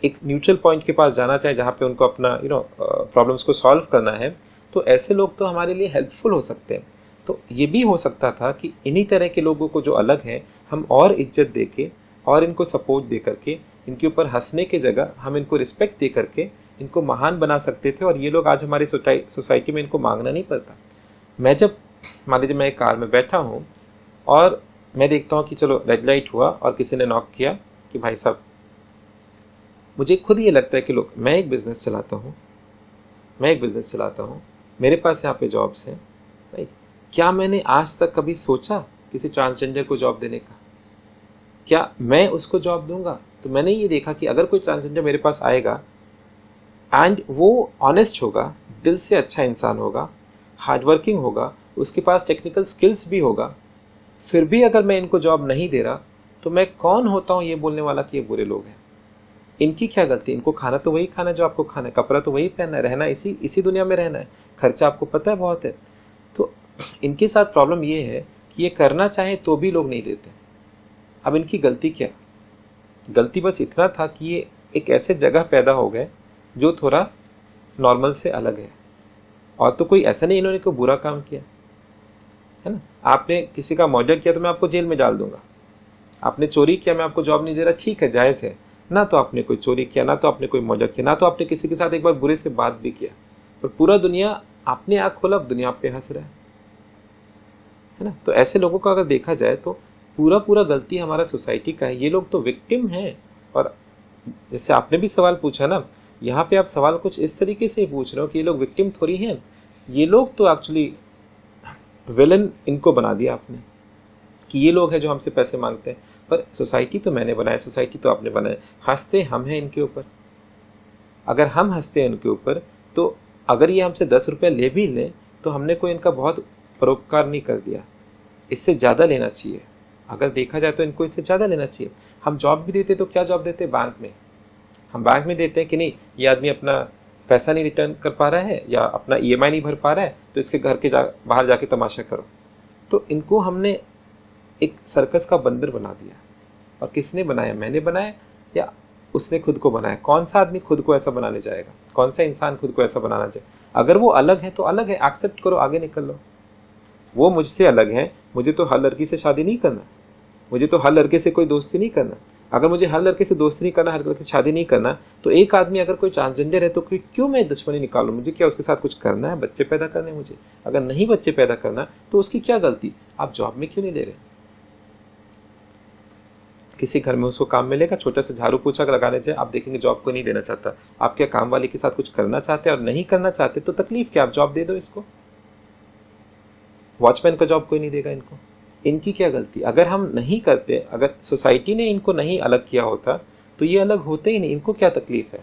एक न्यूट्रल पॉइंट के पास जाना चाहे जहाँ पे उनको अपना प्रॉब्लम्स को सॉल्व करना है, तो ऐसे लोग तो हमारे लिए हेल्पफुल हो सकते हैं। तो ये भी हो सकता था कि इन्हीं तरह के लोगों को जो अलग हैं हम और इज्जत दे के और इनको सपोर्ट दे करके, इनके ऊपर हंसने की जगह हम इनको रिस्पेक्ट दे करके इनको महान बना सकते थे, और ये लोग आज हमारी सोसाइटी में इनको मांगना नहीं पड़ता। मैं जब मान लीजिए मैं एक कार में बैठा हूँ और मैं देखता हूँ कि चलो रेड लाइट हुआ और किसी ने नॉक किया कि भाई साहब, मुझे खुद ये लगता है कि लोग, मैं एक बिज़नेस चलाता हूँ, मेरे पास यहाँ पे जॉब्स हैं भाई, क्या मैंने आज तक कभी सोचा किसी ट्रांसजेंडर को जॉब देने का? क्या मैं उसको जॉब दूंगा? तो मैंने ये देखा कि अगर कोई ट्रांसजेंडर मेरे पास आएगा एंड वो ऑनेस्ट होगा, दिल से अच्छा इंसान होगा, हार्डवर्किंग होगा, उसके पास टेक्निकल स्किल्स भी होगा, फिर भी अगर मैं इनको जॉब नहीं दे रहा, तो मैं कौन होता हूँ ये बोलने वाला कि ये बुरे लोग हैं? इनकी क्या गलती? इनको खाना तो वही खाना है जो आपको खाना है, कपड़ा तो वही पहनना है, रहना इसी दुनिया में रहना है, खर्चा आपको पता है बहुत है। तो इनके साथ प्रॉब्लम ये है कि ये करना चाहे तो भी लोग नहीं देते। अब इनकी गलती क्या? गलती बस इतना था कि ये एक ऐसे जगह पैदा हो गए जो थोड़ा नॉर्मल से अलग है, और तो कोई ऐसा नहीं इन्होंने कोई बुरा काम किया है ना। आपने किसी का मर्डर किया तो मैं आपको जेल में डाल दूंगा, आपने चोरी किया मैं आपको जॉब नहीं दे रहा, ठीक है, जायज़ है ना। तो आपने कोई चोरी किया, ना तो आपने कोई मर्डर किया, ना तो आपने किसी के साथ एक बार बुरे से बात भी किया, पर पूरा दुनिया, आपने आँख खोला अब दुनिया आप पे हंस रहा है ना। तो ऐसे लोगों का अगर देखा जाए तो पूरा गलती हमारा सोसाइटी का है। ये लोग तो विक्टिम हैं। और जैसे आपने भी सवाल पूछा ना, यहाँ पे आप सवाल कुछ इस तरीके से पूछ रहे हो कि ये लोग विक्टिम थोड़ी हैं, ये लोग तो एक्चुअली विलन इनको बना दिया आपने कि ये लोग हैं जो हमसे पैसे मांगते हैं। पर सोसाइटी तो मैंने बनाया, सोसाइटी तो आपने बनाया, हंसते हम हैं इनके ऊपर। अगर हम हंसते हैं इनके ऊपर, तो अगर ये हमसे 10 रुपये ले भी लें तो हमने कोई इनका बहुत परोपकार नहीं कर दिया, इससे ज़्यादा लेना चाहिए। अगर देखा जाए तो इनको इससे ज़्यादा लेना चाहिए। हम जॉब भी देते तो क्या जॉब देते? बैंक में। हम बैंक में देते हैं कि नहीं, ये आदमी अपना पैसा नहीं रिटर्न कर पा रहा है या अपना ईएमआई नहीं भर पा रहा है, तो इसके घर के बाहर जाके तमाशा करो। तो इनको हमने एक सर्कस का बंदर बना दिया। और किसने बनाया? मैंने बनाया या उसने खुद को बनाया? कौन सा आदमी खुद को ऐसा बनाने जाएगा? कौन सा इंसान खुद को ऐसा बनाना चाहे? अगर वो अलग है तो अलग है, एक्सेप्ट करो, आगे निकल लो। वो मुझसे अलग है, मुझे तो हर लड़की से शादी नहीं करना, मुझे तो हर लड़के से कोई दोस्ती नहीं करना। अगर मुझे हर लड़के से दोस्ती नहीं करना, हर लड़के से शादी नहीं करना, तो एक आदमी अगर कोई ट्रांसजेंडर है तो क्यों मैं दुश्मनी निकालूं? मुझे क्या उसके साथ कुछ करना है? बच्चे पैदा करने मुझे? अगर नहीं बच्चे पैदा करना तो उसकी क्या गलती? आप जॉब में क्यों नहीं ले रहे? किसी घर में उसको काम मिलेगा, छोटा सा झाड़ू पोछा लगाने से, आप देखेंगे जॉब को नहीं देना चाहता। आप क्या काम वाले के साथ कुछ करना चाहते हैं और नहीं करना चाहते तो तकलीफ क्या? आप जॉब दे दो इसको। वॉचमैन का जॉब कोई नहीं देगा इनको। इनकी क्या गलती? अगर हम नहीं करते, अगर सोसाइटी ने इनको नहीं अलग किया होता तो ये अलग होते ही नहीं। इनको क्या तकलीफ है?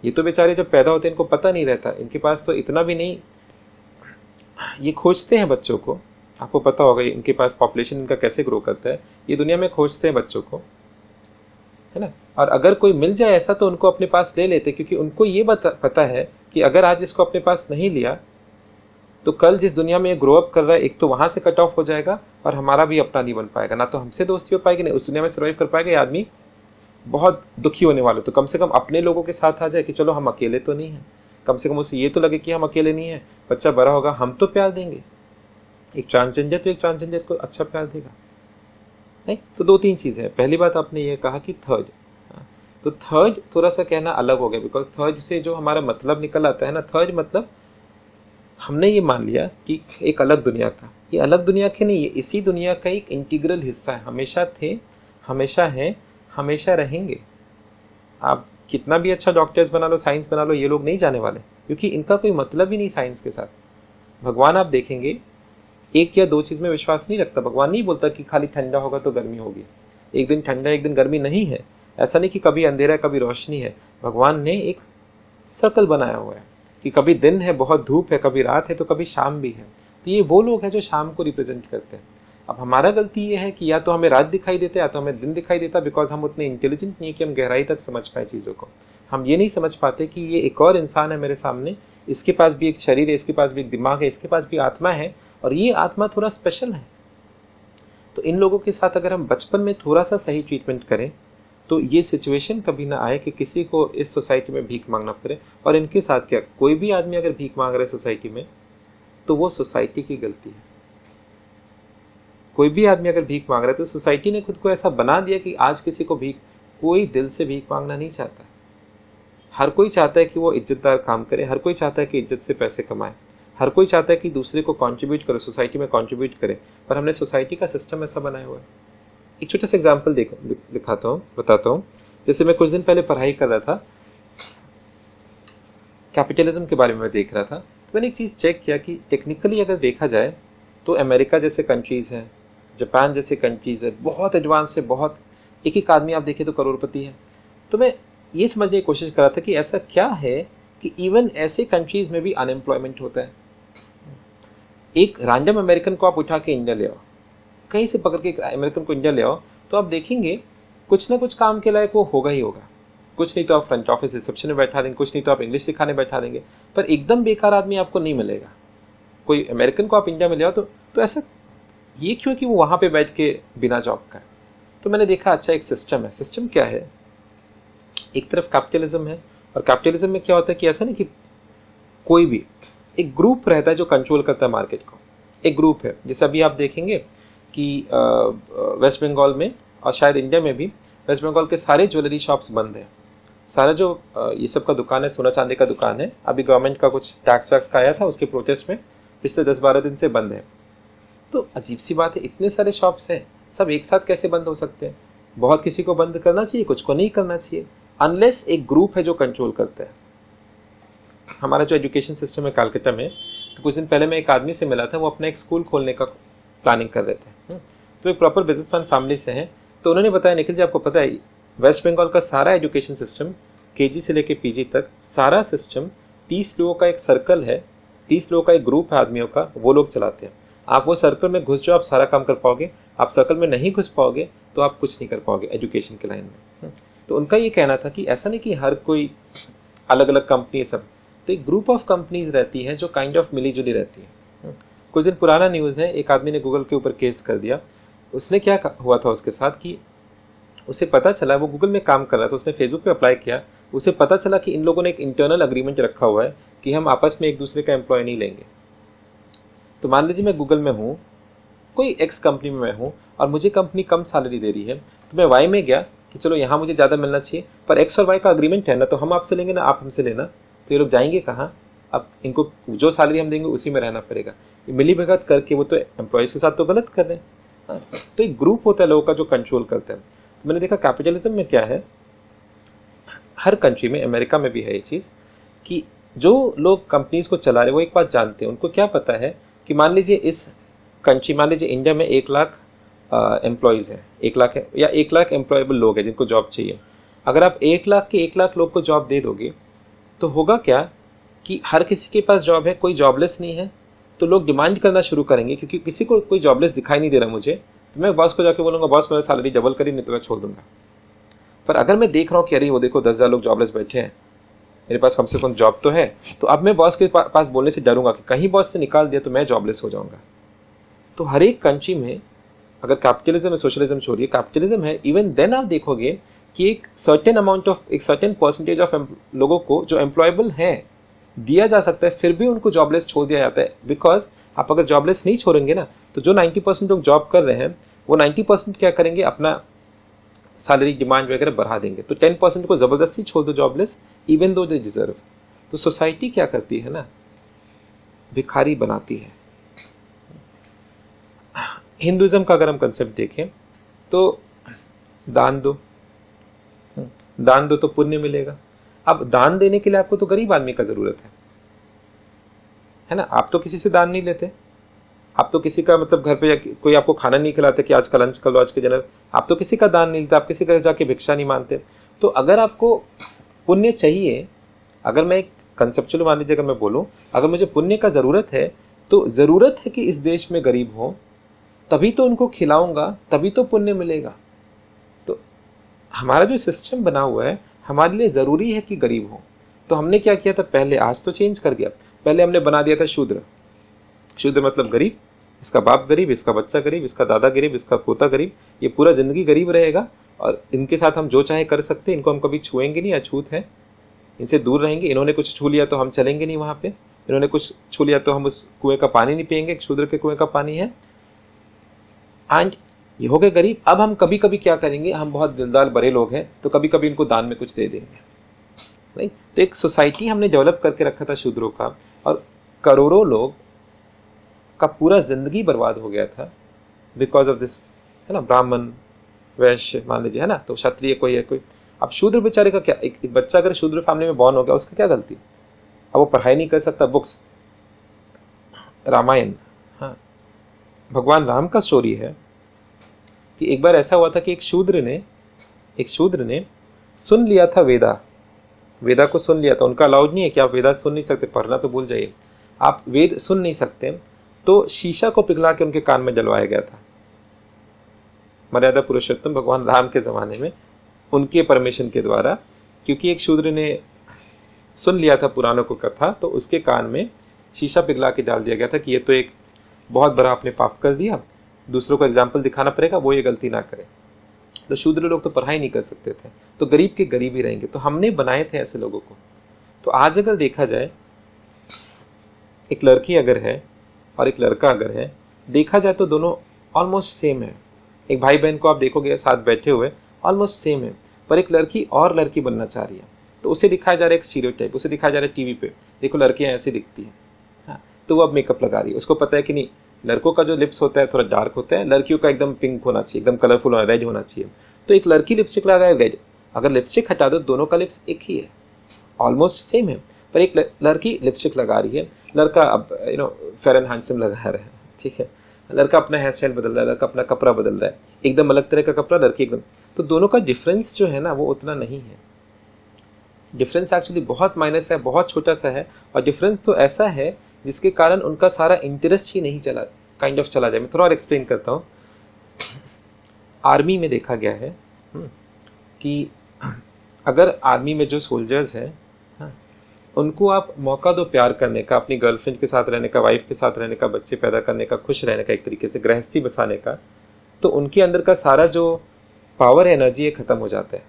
ये तो बेचारे जब पैदा होते हैं इनको पता नहीं रहता, इनके पास तो इतना भी नहीं, ये खोजते हैं बच्चों को। आपको पता होगा इनके पास पॉपुलेशन इनका कैसे ग्रो करता है, ये दुनिया में खोजते हैं बच्चों को, है ना। और अगर कोई मिल जाए ऐसा तो उनको अपने पास ले लेते, क्योंकि उनको ये पता है कि अगर आज इसको अपने पास नहीं लिया तो कल जिस दुनिया में ग्रो अप कर रहा है, एक तो वहां से कट ऑफ हो जाएगा और हमारा भी अपना नहीं बन पाएगा, ना तो हमसे दोस्ती हो पाएगी, नहीं उस दुनिया में सर्वाइव कर पाएगा। ये आदमी बहुत दुखी होने वाला। तो कम से कम अपने लोगों के साथ आ जाए कि चलो हम अकेले तो नहीं हैं, कम से कम उसे ये तो लगे कि हम अकेले नहीं हैं। बच्चा बड़ा होगा हम तो प्यार देंगे, एक ट्रांसजेंडर तो एक ट्रांसजेंडर को अच्छा प्यार देगा नहीं। तो दो तीन चीज़ें हैं। पहली बात आपने ये कहा कि थर्ड, तो थर्ड थोड़ा सा कहना अलग हो गया, बिकॉज थर्ड से जो हमारा मतलब निकल आता है ना, थर्ड मतलब हमने ये मान लिया कि एक अलग दुनिया का, ये अलग दुनिया के नहीं, ये इसी दुनिया का एक इंटीग्रल हिस्सा है। हमेशा थे, हमेशा हैं, हमेशा रहेंगे। आप कितना भी अच्छा डॉक्टर्स बना लो, साइंस बना लो, ये लोग नहीं जाने वाले, क्योंकि इनका कोई मतलब ही नहीं साइंस के साथ। भगवान आप देखेंगे एक या दो चीज़ में विश्वास नहीं रखता। भगवान नहीं बोलता कि खाली ठंडा होगा तो गर्मी होगी, एक दिन ठंडा एक दिन गर्मी नहीं है। ऐसा नहीं कि कभी अंधेरा है कभी रोशनी है। भगवान ने एक सर्कल बनाया हुआ है कि कभी दिन है बहुत धूप है, कभी रात है तो कभी शाम भी है। तो ये वो लोग हैं जो शाम को रिप्रेजेंट करते हैं। अब हमारा गलती ये है कि या तो हमें रात दिखाई देता है या तो हमें दिन दिखाई देता, बिकॉज हम उतने इंटेलिजेंट नहीं है कि हम गहराई तक समझ पाए चीज़ों को। हम ये नहीं समझ पाते कि ये एक और इंसान है मेरे सामने, इसके पास भी एक शरीर है, इसके पास भी एक दिमाग है, इसके पास भी आत्मा है, और ये आत्मा थोड़ा स्पेशल है। तो इन लोगों के साथ अगर हम बचपन में थोड़ा सा सही ट्रीटमेंट करें तो ये सिचुएशन कभी ना आए कि किसी को इस सोसाइटी में भीख मांगना पड़े। और इनके साथ क्या, कोई भी आदमी अगर भीख मांग रहा है सोसाइटी में तो वो सोसाइटी की गलती है। कोई भी आदमी अगर भीख मांग रहा है तो सोसाइटी ने खुद को ऐसा बना दिया कि आज किसी को भीख, कोई दिल से भीख मांगना नहीं चाहता। हर कोई चाहता है कि वो इज्जतदार काम करे, हर कोई चाहता है कि इज्जत से पैसे कमाए, हर कोई चाहता है कि दूसरे को कंट्रीब्यूट करे, सोसाइटी में कंट्रीब्यूट करे। पर हमने सोसाइटी का सिस्टम ऐसा बनाया हुआ है। एक छोटा सा एग्जाम्पल दिखाता हूँ, बताता हूँ। जैसे मैं कुछ दिन पहले पढ़ाई कर रहा था, कैपिटलिज्म के बारे में मैं देख रहा था, तो मैंने एक चीज़ चेक किया कि टेक्निकली अगर देखा जाए तो अमेरिका जैसे कंट्रीज़ हैं, जापान जैसे कंट्रीज़ है, बहुत एडवांस है, बहुत, एक एक आदमी आप देखें तो करोड़पति है। तो मैं ये समझने की कोशिश कर रहा था कि ऐसा क्या है कि इवन ऐसे कंट्रीज़ में भी अनएम्प्लॉयमेंट होता है। एक रैंडम अमेरिकन को आप उठा के इंडिया ले आओ, कहीं से पकड़ के एक अमेरिकन को इंडिया ले आओ, तो आप देखेंगे कुछ ना कुछ काम के लायक वो होगा ही होगा। कुछ नहीं तो आप फ्रंट ऑफिस रिसेप्शन में बैठा देंगे, कुछ नहीं तो आप इंग्लिश सिखाने बैठा देंगे, पर एकदम बेकार आदमी आपको नहीं मिलेगा। कोई अमेरिकन को आप इंडिया में ले आओ तो ऐसा ये क्यों कि वो वहाँ पे बैठ के बिना जॉब का है। तो मैंने देखा अच्छा एक सिस्टम है। सिस्टम क्या है, एक तरफ कैपिटलिज्म है, और कैपिटलिज्म में क्या होता है कि ऐसा नहीं कि कोई भी एक ग्रुप रहता है जो कंट्रोल करता है मार्केट को। एक ग्रुप है, जैसे अभी आप देखेंगे कि वेस्ट बंगाल में और शायद इंडिया में भी, वेस्ट बंगाल के सारे ज्वेलरी शॉप्स बंद हैं। सारा जो ये सब का दुकान है, सोना चांदी का दुकान है, अभी गवर्नमेंट का कुछ टैक्स वैक्स का आया था, उसके प्रोटेस्ट में पिछले 10-12 दिन से बंद है। तो अजीब सी बात है, इतने सारे शॉप्स हैं, सब एक साथ कैसे बंद हो सकते हैं? बहुत किसी को बंद करना चाहिए, कुछ को नहीं करना चाहिए, अनलेस एक ग्रुप है जो कंट्रोल करता है। हमारा जो एजुकेशन सिस्टम है कलकत्ता में, तो कुछ दिन पहले मैं एक आदमी से मिला था, वो अपना एक स्कूल खोलने का प्लानिंग कर रहे थे। तो एक प्रॉपर बिजनेसमैन फैमिली से हैं। तो उन्होंने बताया, निखिल जी आपको पता है वेस्ट बंगाल का सारा एजुकेशन सिस्टम केजी से लेके पीजी तक सारा सिस्टम 30 लोगों का एक सर्कल है, 30 लोगों का एक ग्रुप है आदमियों का, वो लोग चलाते हैं। आप वो सर्कल में घुस जाओ, आप सारा काम कर पाओगे। आप सर्कल में नहीं घुस पाओगे तो आप कुछ नहीं कर पाओगे एजुकेशन के लाइन में। तो उनका ये कहना था कि ऐसा नहीं कि हर कोई अलग अलग कंपनी सब, तो एक ग्रुप ऑफ कंपनीज रहती है जो काइंड ऑफ मिली जुली रहती है। कुछ दिन पुराना न्यूज़ है, एक आदमी ने गूगल के ऊपर केस कर दिया। उसने क्या हुआ था उसके साथ कि उसे पता चला, वो गूगल में काम कर रहा था, उसने फेसबुक पे अप्लाई किया, उसे पता चला कि इन लोगों ने एक इंटरनल अग्रीमेंट रखा हुआ है कि हम आपस में एक दूसरे का एम्प्लॉय नहीं लेंगे। तो मान लीजिए मैं गूगल में हूँ, कोई एक्स कंपनी में मैं हूँ, और मुझे कंपनी कम सैलरी दे रही है, तो मैं वाई में गया कि चलो यहाँ मुझे ज़्यादा मिलना चाहिए, पर एक्स और वाई का अग्रीमेंट है ना, तो हम आपसे लेंगे ना आप हमसे लेना। तो ये लोग जाएंगे कहाँ? अब इनको जो सैलरी हम देंगे उसी में रहना पड़ेगा। मिली भगत करके वो तो एम्प्लॉयज़ के साथ तो गलत कर रहे हैं। तो एक ग्रुप होता है लोगों का जो कंट्रोल करता है। तो मैंने देखा कैपिटलिज्म में क्या है, हर कंट्री में, अमेरिका में भी है ये चीज़, कि जो लोग कंपनीज को चला रहे वो एक बात जानते हैं। उनको क्या पता है कि मान लीजिए इस कंट्री, मान लीजिए इंडिया में 1 लाख एम्प्लॉयज़ हैं, 1 लाख है, या 1 लाख एम्प्लॉयबल लोग हैं जिनको जॉब चाहिए। अगर आप 1 लाख के 1 लाख लोग को जॉब दे दोगे तो होगा क्या कि हर किसी के पास जॉब है, कोई जॉबलेस नहीं है। तो लोग डिमांड करना शुरू करेंगे, क्योंकि किसी को कोई जॉबलेस दिखाई नहीं दे रहा मुझे, तो मैं बॉस को जाके बोलूँगा बॉस मेरा सैलरी डबल करी, नहीं तो मैं छोड़ दूंगा। पर अगर मैं देख रहा हूँ कि अरे वो देखो 10,000 लोग जॉबलेस बैठे हैं, मेरे पास कम से कम जॉब तो है, तो अब मैं बॉस के पास बोलने से डरूंगा कि कहीं बॉस ने निकाल दिया तो मैं जॉबलेस हो जाऊंगा। तो हर एक कंट्री में, अगर कैपिटलिज्म है, सोशलिज्म छोड़िए, कैपिटलिज्म है, इवन देन आप देखोगे कि एक सर्टेन अमाउंट ऑफ, एक सर्टेन परसेंटेज ऑफ लोगों को जो एम्प्लॉयबल हैं दिया जा सकता है, फिर भी उनको जॉबलेस छोड़ दिया जाता है। बिकॉज आप अगर जॉबलेस नहीं छोड़ेंगे ना, तो जो 90% लोग जॉब कर रहे हैं वो 90% क्या करेंगे, अपना सैलरी डिमांड वगैरह बढ़ा देंगे। तो 10% को ज़बरदस्ती छोड़ दो jobless, even though they deserve. तो सोसाइटी क्या करती है ना, भिखारी बनाती है। हिंदुज़म का अगर हम कंसेप्ट देखें तो दान दो, दान दो तो पुण्य मिलेगा। अब दान देने के लिए आपको तो गरीब आदमी का ज़रूरत है ना। आप तो किसी से दान नहीं लेते, आप तो किसी का मतलब घर पे कोई आपको खाना नहीं खिलाते कि आज का लंच कर लो, आज के डिनर, आप तो किसी का दान नहीं लेते, आप किसी का जाके भिक्षा नहीं मानते। तो अगर आपको पुण्य चाहिए, अगर मैं एक कंसेप्चुअल मान लीजिए, अगर मैं बोलूँ अगर मुझे पुण्य का ज़रूरत है, तो ज़रूरत है कि इस देश में गरीब हो, तभी तो उनको खिलाऊंगा, तभी तो पुण्य मिलेगा। तो हमारा जो सिस्टम बना हुआ है, हमारे लिए ज़रूरी है कि गरीब हो। तो हमने क्या किया था पहले, आज तो चेंज कर गया। पहले हमने बना दिया था शूद्र। शूद्र मतलब गरीब, इसका बाप गरीब, इसका बच्चा गरीब, इसका दादा गरीब, इसका पोता गरीब, ये पूरा ज़िंदगी गरीब रहेगा। और इनके साथ हम जो चाहे कर सकते हैं, इनको हम कभी छुएंगे नहीं, अछूत है, इनसे दूर रहेंगे। इन्होंने कुछ छू लिया तो हम चलेंगे नहीं वहाँ पे, इन्होंने कुछ छू लिया तो हम उस कुएं का पानी नहीं पिएंगे, शूद्र के कुएं का पानी है। एंड ये हो गए गरीब। अब हम कभी कभी क्या करेंगे, हम बहुत दिलदार बड़े लोग हैं, तो कभी कभी इनको दान में कुछ दे देंगे, नहीं। तो एक सोसाइटी हमने डेवलप करके रखा था शूद्रों का, और करोड़ों लोग का पूरा जिंदगी बर्बाद हो गया था बिकॉज ऑफ दिस, है ना। ब्राह्मण, वैश्य मान लीजिए, है ना, तो क्षत्रिय कोई है कोई। अब शूद्र बेचारे का क्या, एक बच्चा अगर शूद्र फैमिली में बॉर्न हो गया, उसका क्या गलती। अब वो पढ़ाई नहीं कर सकता, बुक्स, रामायण, हाँ, भगवान राम का स्टोरी है कि एक बार ऐसा हुआ था कि एक शूद्र ने सुन लिया था वेदा को सुन लिया था। उनका अलाउड नहीं है कि आप वेदा सुन नहीं सकते, पढ़ना तो भूल जाइए, आप वेद सुन नहीं सकते। तो शीशा को पिघला के उनके कान में जलवाया गया था। मर्यादा पुरुषोत्तम भगवान राम के ज़माने में उनके परमिशन के द्वारा, क्योंकि एक शूद्र ने सुन लिया था पुराणों को कथा, तो उसके कान में शीशा पिघला के डाल दिया गया था कि ये तो एक बहुत बड़ा आपने पाप कर दिया, दूसरों को एग्जाम्पल दिखाना पड़ेगा, वो ये गलती ना करे। तो शूद्र लोग तो पढ़ाई नहीं कर सकते थे, तो गरीब के गरीब ही रहेंगे। तो हमने बनाए थे ऐसे लोगों को। तो आज अगर देखा जाए, एक लड़की अगर है और एक लड़का अगर है, देखा जाए तो दोनों ऑलमोस्ट सेम है। एक भाई बहन को आप देखोगे साथ बैठे हुए, ऑलमोस्ट सेम है। पर एक लड़की और लड़की बनना चाह रही है, तो उसे दिखाया जा रहा है एक स्टीरियोटाइप, उसे दिखाया जा रहा है टीवी पे, देखो लड़कियां ऐसी दिखती हैं, हाँ, तो वो अब मेकअप लगा रही है। उसको पता है कि नहीं, लड़कों का जो लिप्स होता है थोड़ा डार्क होता है, लड़कियों का एकदम पिंक होना चाहिए, एकदम कलरफुल होना, रेड होना चाहिए। तो एक लड़की लिपस्टिक लगाए रेड, अगर लिपस्टिक हटा दो, दोनों का लिप्स एक ही है, ऑलमोस्ट सेम है। पर एक लड़की लिपस्टिक लगा रही है, लड़का अब फेयर एंड हैंडसम लगा रहा है, ठीक है। लड़का अपना हेयर स्टाइल बदल रहा है, लड़का अपना कपड़ा बदल रहा है, एकदम अलग तरह का कपड़ा, लड़की एकदम। तो दोनों का डिफरेंस जो है ना, वो उतना नहीं है। डिफरेंस एक्चुअली बहुत माइनस है, बहुत छोटा सा है। और डिफरेंस तो ऐसा है जिसके कारण उनका सारा इंटरेस्ट ही नहीं चला, काइंड ऑफ चला जाए। मैं थोड़ा और एक्सप्लेन करता हूँ। आर्मी में देखा गया है कि अगर आर्मी में जो सोल्जर्स हैं, उनको आप मौका दो प्यार करने का, अपनी गर्लफ्रेंड के साथ रहने का, वाइफ के साथ रहने का, बच्चे पैदा करने का, खुश रहने का, एक तरीके से गृहस्थी बसाने का, तो उनके अंदर का सारा जो पावर एनर्जी है ख़त्म हो जाता है।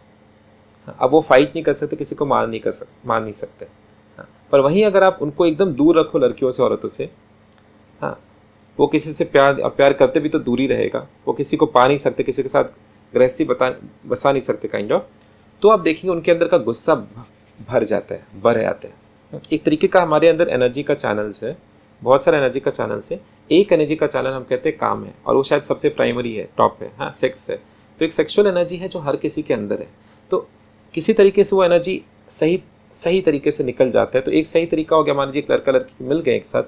अब वो फाइट नहीं कर सकते, किसी को मार नहीं सकते। पर वहीं अगर आप उनको एकदम दूर रखो लड़कियों से, औरतों से, हाँ, वो किसी से प्यार करते भी तो दूरी रहेगा, वो किसी को पा नहीं सकते, किसी के साथ गृहस्थी बसा नहीं सकते काइंड ऑफ। तो आप देखेंगे उनके अंदर का गुस्सा भर जाता है, बढ़ जाता है। एक तरीके का हमारे अंदर एनर्जी का चैनल्स है, बहुत सारा एनर्जी का चैनल्स है। एक एनर्जी का चैनल हम कहते हैं काम है, और वो शायद सबसे प्राइमरी है, टॉप है, हाँ, सेक्स है। तो एक सेक्सुअल एनर्जी है जो हर किसी के अंदर है। तो किसी तरीके से वो एनर्जी सही तरीके से निकल जाता है। तो एक सही तरीका हो गया, मान लीजिए एक लड़का लड़की मिल गए एक साथ,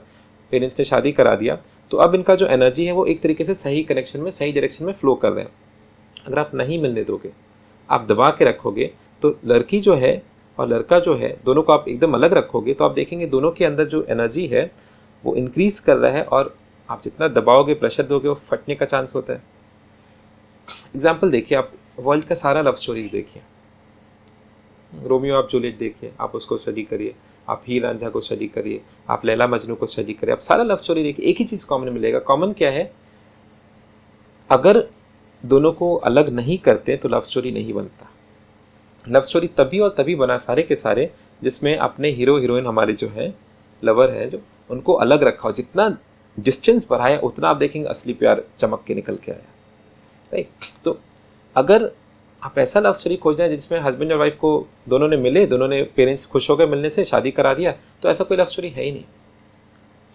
पेरेंट्स ने शादी करा दिया, तो अब इनका जो एनर्जी है वो एक तरीके से सही कनेक्शन में, सही डायरेक्शन में फ्लो कर रहे हैं। अगर आप नहीं मिलने दोगे, आप दबा के रखोगे, तो लड़की जो है और लड़का जो है, दोनों को आप एकदम अलग रखोगे, तो आप देखेंगे दोनों के अंदर जो एनर्जी है वो इंक्रीज कर रहा है, और आप जितना दबाओगे, प्रेशर दोगे, वो फटने का चांस होता है। एग्जाम्पल देखिए, आप वर्ल्ड का सारा लव स्टोरीज देखिए, रोमियो आप जूलियट देखिए, आप उसको स्टडी करिए, आप हीर रांझा को स्टडी करिए, आप लैला मजनू को स्टडी करिए, आप सारा लव स्टोरी देखिए, एक ही चीज़ कॉमन मिलेगा। कॉमन क्या है, अगर दोनों को अलग नहीं करते तो लव स्टोरी नहीं बनता। लव स्टोरी तभी और तभी बना सारे के सारे जिसमें अपने हीरो हीरोइन, हमारे जो है लवर है, जो उनको अलग रखा हो। जितना डिस्टेंस बढ़ाया उतना आप देखेंगे असली प्यार चमक के निकल के आया, राइट। तो अगर आप ऐसा लव स्टोरी खोज रहे हैं जिसमें हस्बैंड और वाइफ को दोनों ने मिले, दोनों ने पेरेंट्स खुश हो गए मिलने से, शादी करा दिया, तो ऐसा कोई लव स्टोरी है ही नहीं।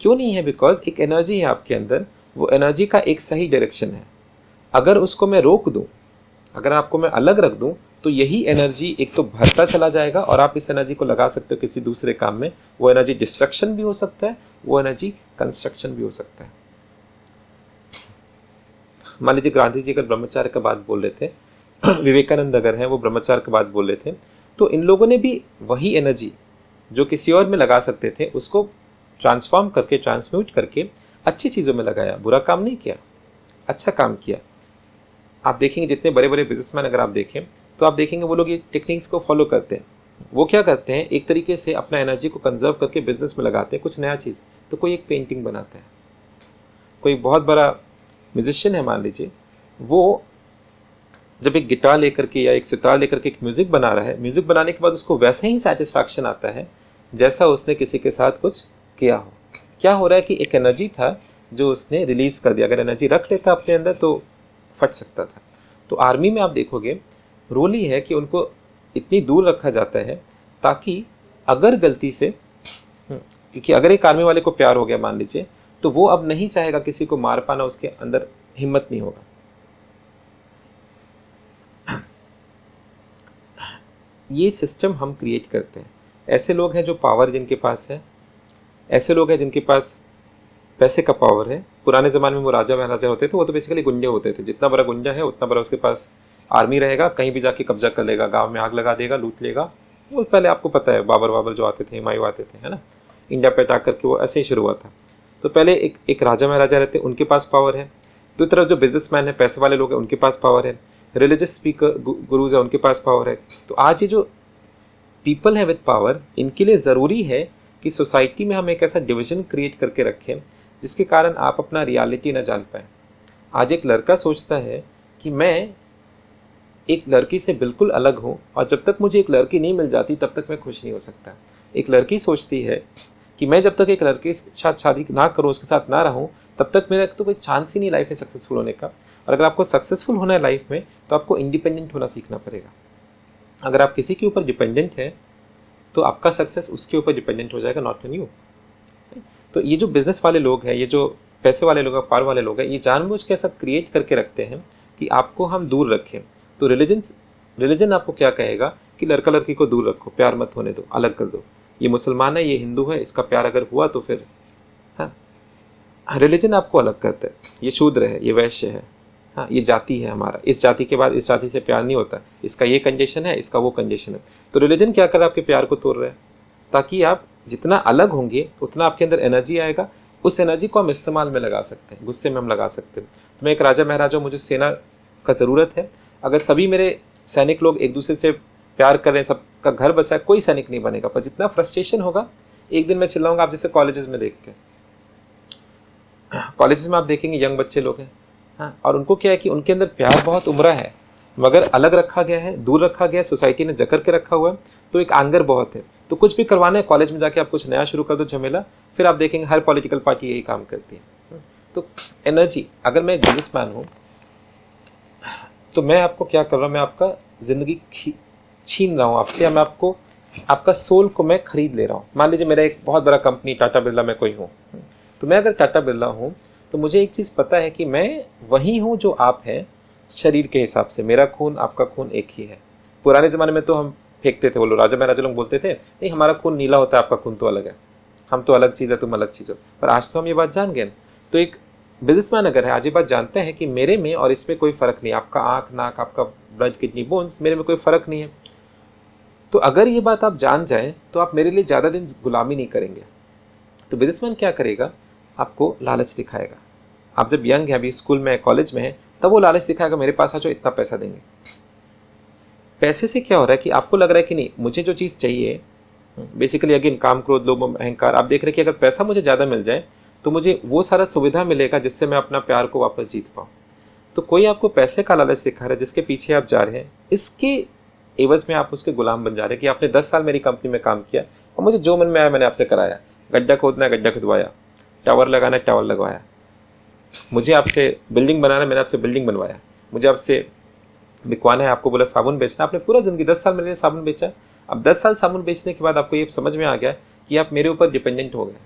क्यों नहीं है? बिकॉज एक एनर्जी है आपके अंदर, वो एनर्जी का एक सही डायरेक्शन है। अगर उसको मैं रोक दूं, अगर आपको मैं अलग रख दूं, तो यही एनर्जी एक तो भरता चला जाएगा, और आप इस एनर्जी को लगा सकते हो किसी दूसरे काम में। वो एनर्जी डिस्ट्रक्शन भी हो सकता है, वो एनर्जी कंस्ट्रक्शन भी हो सकता है। मान लीजिए गांधी जी अगर ब्रह्मचार्य का बात बोल रहे थे, विवेकानंद अगर हैं वो ब्रह्मचार्य की बात बोल रहे थे, तो इन लोगों ने भी वही एनर्जी जो किसी और में लगा सकते थे, उसको ट्रांसफॉर्म करके, ट्रांसम्यूट करके अच्छी चीज़ों में लगाया, बुरा काम नहीं किया, अच्छा काम किया। आप देखेंगे जितने बड़े बड़े बिजनेसमैन अगर आप देखें तो आप देखेंगे वो लोग ये टेक्निक्स को फॉलो करते हैं। वो क्या करते हैं, एक तरीके से अपना एनर्जी को कंजर्व करके बिजनेस में लगाते हैं, कुछ नया चीज़। तो कोई एक पेंटिंग बनाता है, कोई बहुत बड़ा म्यूजिशियन है मान लीजिए, वो जब एक गिटार लेकर के या एक सितार लेकर के एक म्यूजिक बना रहा है, म्यूजिक बनाने के बाद उसको वैसे ही सेटिस्फैक्शन आता है जैसा उसने किसी के साथ कुछ किया हो। क्या हो रहा है कि एक एनर्जी था जो उसने रिलीज कर दिया। अगर एनर्जी रख लेता अपने अंदर तो फट सकता था। तो आर्मी में आप देखोगे रोल ही है कि उनको इतनी दूर रखा जाता है ताकि अगर गलती से, क्योंकि अगर एक आर्मी वाले को प्यार हो गया मान लीजिए, तो वो अब नहीं चाहेगा किसी को मार पाना, उसके अंदर हिम्मत नहीं होगा। ये सिस्टम हम क्रिएट करते हैं। ऐसे लोग हैं जो पावर जिनके पास है, ऐसे लोग हैं जिनके पास पैसे का पावर है। पुराने ज़माने में वो राजा महाराजा होते थे, वो तो बेसिकली गुंडे होते थे। जितना बड़ा गुंडा है उतना बड़ा उसके पास आर्मी रहेगा, कहीं भी जाके कब्जा कर लेगा, गांव में आग लगा देगा, लूट लेगा। वो पहले आपको पता है बाबर जो आते थे, हुमायूं आते थे, है ना, इंडिया पे अटैक करके, वो ऐसे ही शुरू हुआ था। तो पहले एक राजा महाराजा रहते, उनके पास पावर है। दूसरी तरफ जो बिजनेसमैन है, पैसे वाले लोग हैं, उनके पास पावर है। रिलीजियस स्पीकर गुरुज है, उनके पास पावर है। तो आज ये जो पीपल है विद पावर, इनके लिए ज़रूरी है कि सोसाइटी में हम एक ऐसा डिवीजन क्रिएट करके रखें जिसके कारण आप अपना रियलिटी न जान पाए। आज एक लड़का सोचता है कि मैं एक लड़की से बिल्कुल अलग हूँ और जब तक मुझे एक लड़की नहीं मिल जाती तब तक मैं खुश नहीं हो सकता। एक लड़की सोचती है कि मैं जब तक एक लड़के के साथ शादी ना करूँ, उसके साथ ना रहूँ, तब तक मेरा तो कोई चांस ही नहीं लाइफ में सक्सेसफुल होने का। और अगर आपको सक्सेसफुल होना है लाइफ में तो आपको इंडिपेंडेंट होना सीखना पड़ेगा। अगर आप किसी के ऊपर डिपेंडेंट है तो आपका सक्सेस उसके ऊपर डिपेंडेंट हो जाएगा, नॉट ऑन यू। तो ये जो बिजनेस वाले लोग हैं, ये जो पैसे वाले लोग हैं, पावर वाले लोग हैं, ये जानबूझ के ऐसा क्रिएट करके रखते हैं कि आपको हम दूर रखें। तो रिलीजन आपको क्या कहेगा कि लड़का लड़की को दूर रखो, प्यार मत होने दो, अलग कर दो। ये मुसलमान है, ये हिंदू है, इसका प्यार अगर हुआ तो फिर, हाँ, रिलीजन आपको अलग करता है। ये शूद्र है, ये वैश्य है, हाँ, ये जाति है हमारा, इस जाति के बाद इस जाति से प्यार नहीं होता, इसका ये कंडीशन है, इसका वो कंडीशन है। तो रिलीजन क्या कर रहा है, आपके प्यार को तोड़ रहा है ताकि आप जितना अलग होंगे उतना आपके अंदर एनर्जी आएगा। उस एनर्जी को हम इस्तेमाल में लगा सकते हैं, गुस्से में हम लगा सकते हैं। तो मैं एक राजा महाराजा हूँ, मुझे सेना का ज़रूरत है। अगर सभी मेरे सैनिक लोग एक दूसरे से प्यार कर रहे हैं, सबका घर बसा है, कोई सैनिक नहीं बनेगा। पर जितना फ्रस्ट्रेशन होगा, एक दिन मैं चिल्लाऊंगा। आप जैसे कॉलेजेस में देखते हैं, कॉलेजेस में आप देखेंगे यंग बच्चे लोग हैं, हाँ, और उनको क्या है कि उनके अंदर प्यार बहुत उमड़ा है मगर अलग रखा गया है, दूर रखा गया है, सोसाइटी ने जकड़ के रखा हुआ है। तो एक आंगर बहुत है। तो कुछ भी करवाना है, कॉलेज में जाके आप कुछ नया शुरू कर दो झमेला, फिर आप देखेंगे हर पॉलिटिकल पार्टी यही काम करती है। तो एनर्जी, अगर मैं बिजनेसमैन हूँ तो मैं आपको क्या कर रहा हूँ, मैं आपका ज़िंदगी छीन रहा हूँ आपसे, या मैं आपको, आपका सोल को मैं खरीद ले रहा हूँ। मान लीजिए मेरा एक बहुत बड़ा कंपनी टाटा बिरला में कोई हूँ, तो मैं अगर टाटा बिरला हूँ तो मुझे एक चीज़ पता है कि मैं वही हूँ जो आप हैं, शरीर के हिसाब से। मेरा खून आपका खून एक ही है। पुराने ज़माने में तो हम फेंकते थे, बोलो राजा महाराजा लोग बोलते थे नहीं हमारा खून नीला होता है, आपका खून तो अलग है, हम तो अलग चीज़ है, तुम अलग चीज़ हो। पर आज तो हम ये बात जान गए। तो एक बिजनेसमैन अगर है, आज ये बात जानते हैं कि मेरे में और इसमें कोई फ़र्क नहीं, आपका आँख नाक, आपका ब्लड किडनी बोन्स, मेरे में कोई फ़र्क नहीं है। तो अगर ये बात आप जान जाएँ तो आप मेरे लिए ज़्यादा दिन गुलामी नहीं करेंगे। तो बिजनेसमैन क्या करेगा, आपको लालच दिखाएगा। आप जब यंग हैं, अभी स्कूल में, कॉलेज में हैं, तब वो लालच दिखाएगा, मेरे पास आ जाओ, इतना पैसा देंगे। पैसे से क्या हो रहा है कि आपको लग रहा है कि नहीं, मुझे जो चीज़ चाहिए, बेसिकली अगेन काम, क्रोध, लोभ, अहंकार, आप देख रहे हैं कि अगर पैसा मुझे ज़्यादा मिल जाए तो मुझे वो सारा सुविधा मिलेगा जिससे मैं अपना प्यार को वापस जीत पाऊँ। तो कोई आपको पैसे का लालच दिखा रहा है जिसके पीछे आप जा रहे हैं, इसके एवज में आप उसके गुलाम बन जा रहे हैं कि आपने 10 साल मेरी कंपनी में काम किया और मुझे जो मन में आया मैंने आपसे कराया। गड्ढा खोदना है, गड्ढा खुदवाया, टावर लगाना है, टावर लगवाया, मुझे आपसे बिल्डिंग बनाना है, मैंने आपसे बिल्डिंग बनवाया, मुझे आपसे बिकवाना है, आपको बोला साबुन बेचना, आपने पूरा ज़िंदगी 10 साल मेरे लिए साबुन बेचा। अब 10 साल साबुन बेचने के बाद आपको ये समझ में आ गया कि आप मेरे ऊपर डिपेंडेंट हो गए,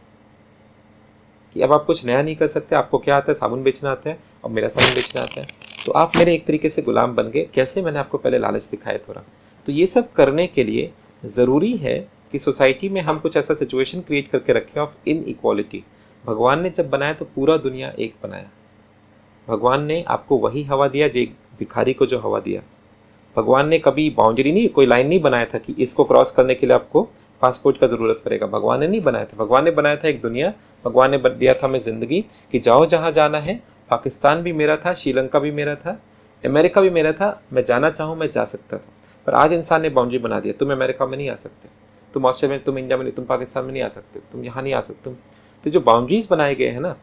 कि अब आप कुछ नया नहीं कर सकते। आपको क्या आता है, साबुन बेचना आता है और मेरा साबुन बेचना आता है। तो आप मेरे एक तरीके से गुलाम बन गए। कैसे, मैंने आपको पहले लालच दिखाया थोड़ा। तो ये सब करने के लिए ज़रूरी है कि सोसाइटी में हम कुछ ऐसा सिचुएशन क्रिएट करके रखें ऑफ इनइक्वालिटी। भगवान ने जब बनाया तो पूरा दुनिया एक बनाया। भगवान ने आपको वही हवा दिया जो एक भिखारी को जो हवा दिया। भगवान ने कभी बाउंड्री नहीं, कोई लाइन नहीं बनाया था कि इसको क्रॉस करने के लिए आपको पासपोर्ट का ज़रूरत पड़ेगा। भगवान ने नहीं बनाया था, भगवान ने बनाया था एक दुनिया, भगवान ने दिया था हमें ज़िंदगी कि जाओ जहाँ जाना है। पाकिस्तान भी मेरा था, श्रीलंका भी मेरा था, अमेरिका भी मेरा था, मैं जाना चाहूँ मैं जा सकता था। पर आज इंसान ने बाउंड्री बना दिया, तुम अमेरिका में नहीं आ सकते, तुम ऑस्ट्रेलिया में, तुम इंडिया में नहीं, तुम पाकिस्तान में नहीं आ सकते, तुम यहाँ नहीं आ सकते। तो जो बाउंड्रीज बनाए गए हैं ना,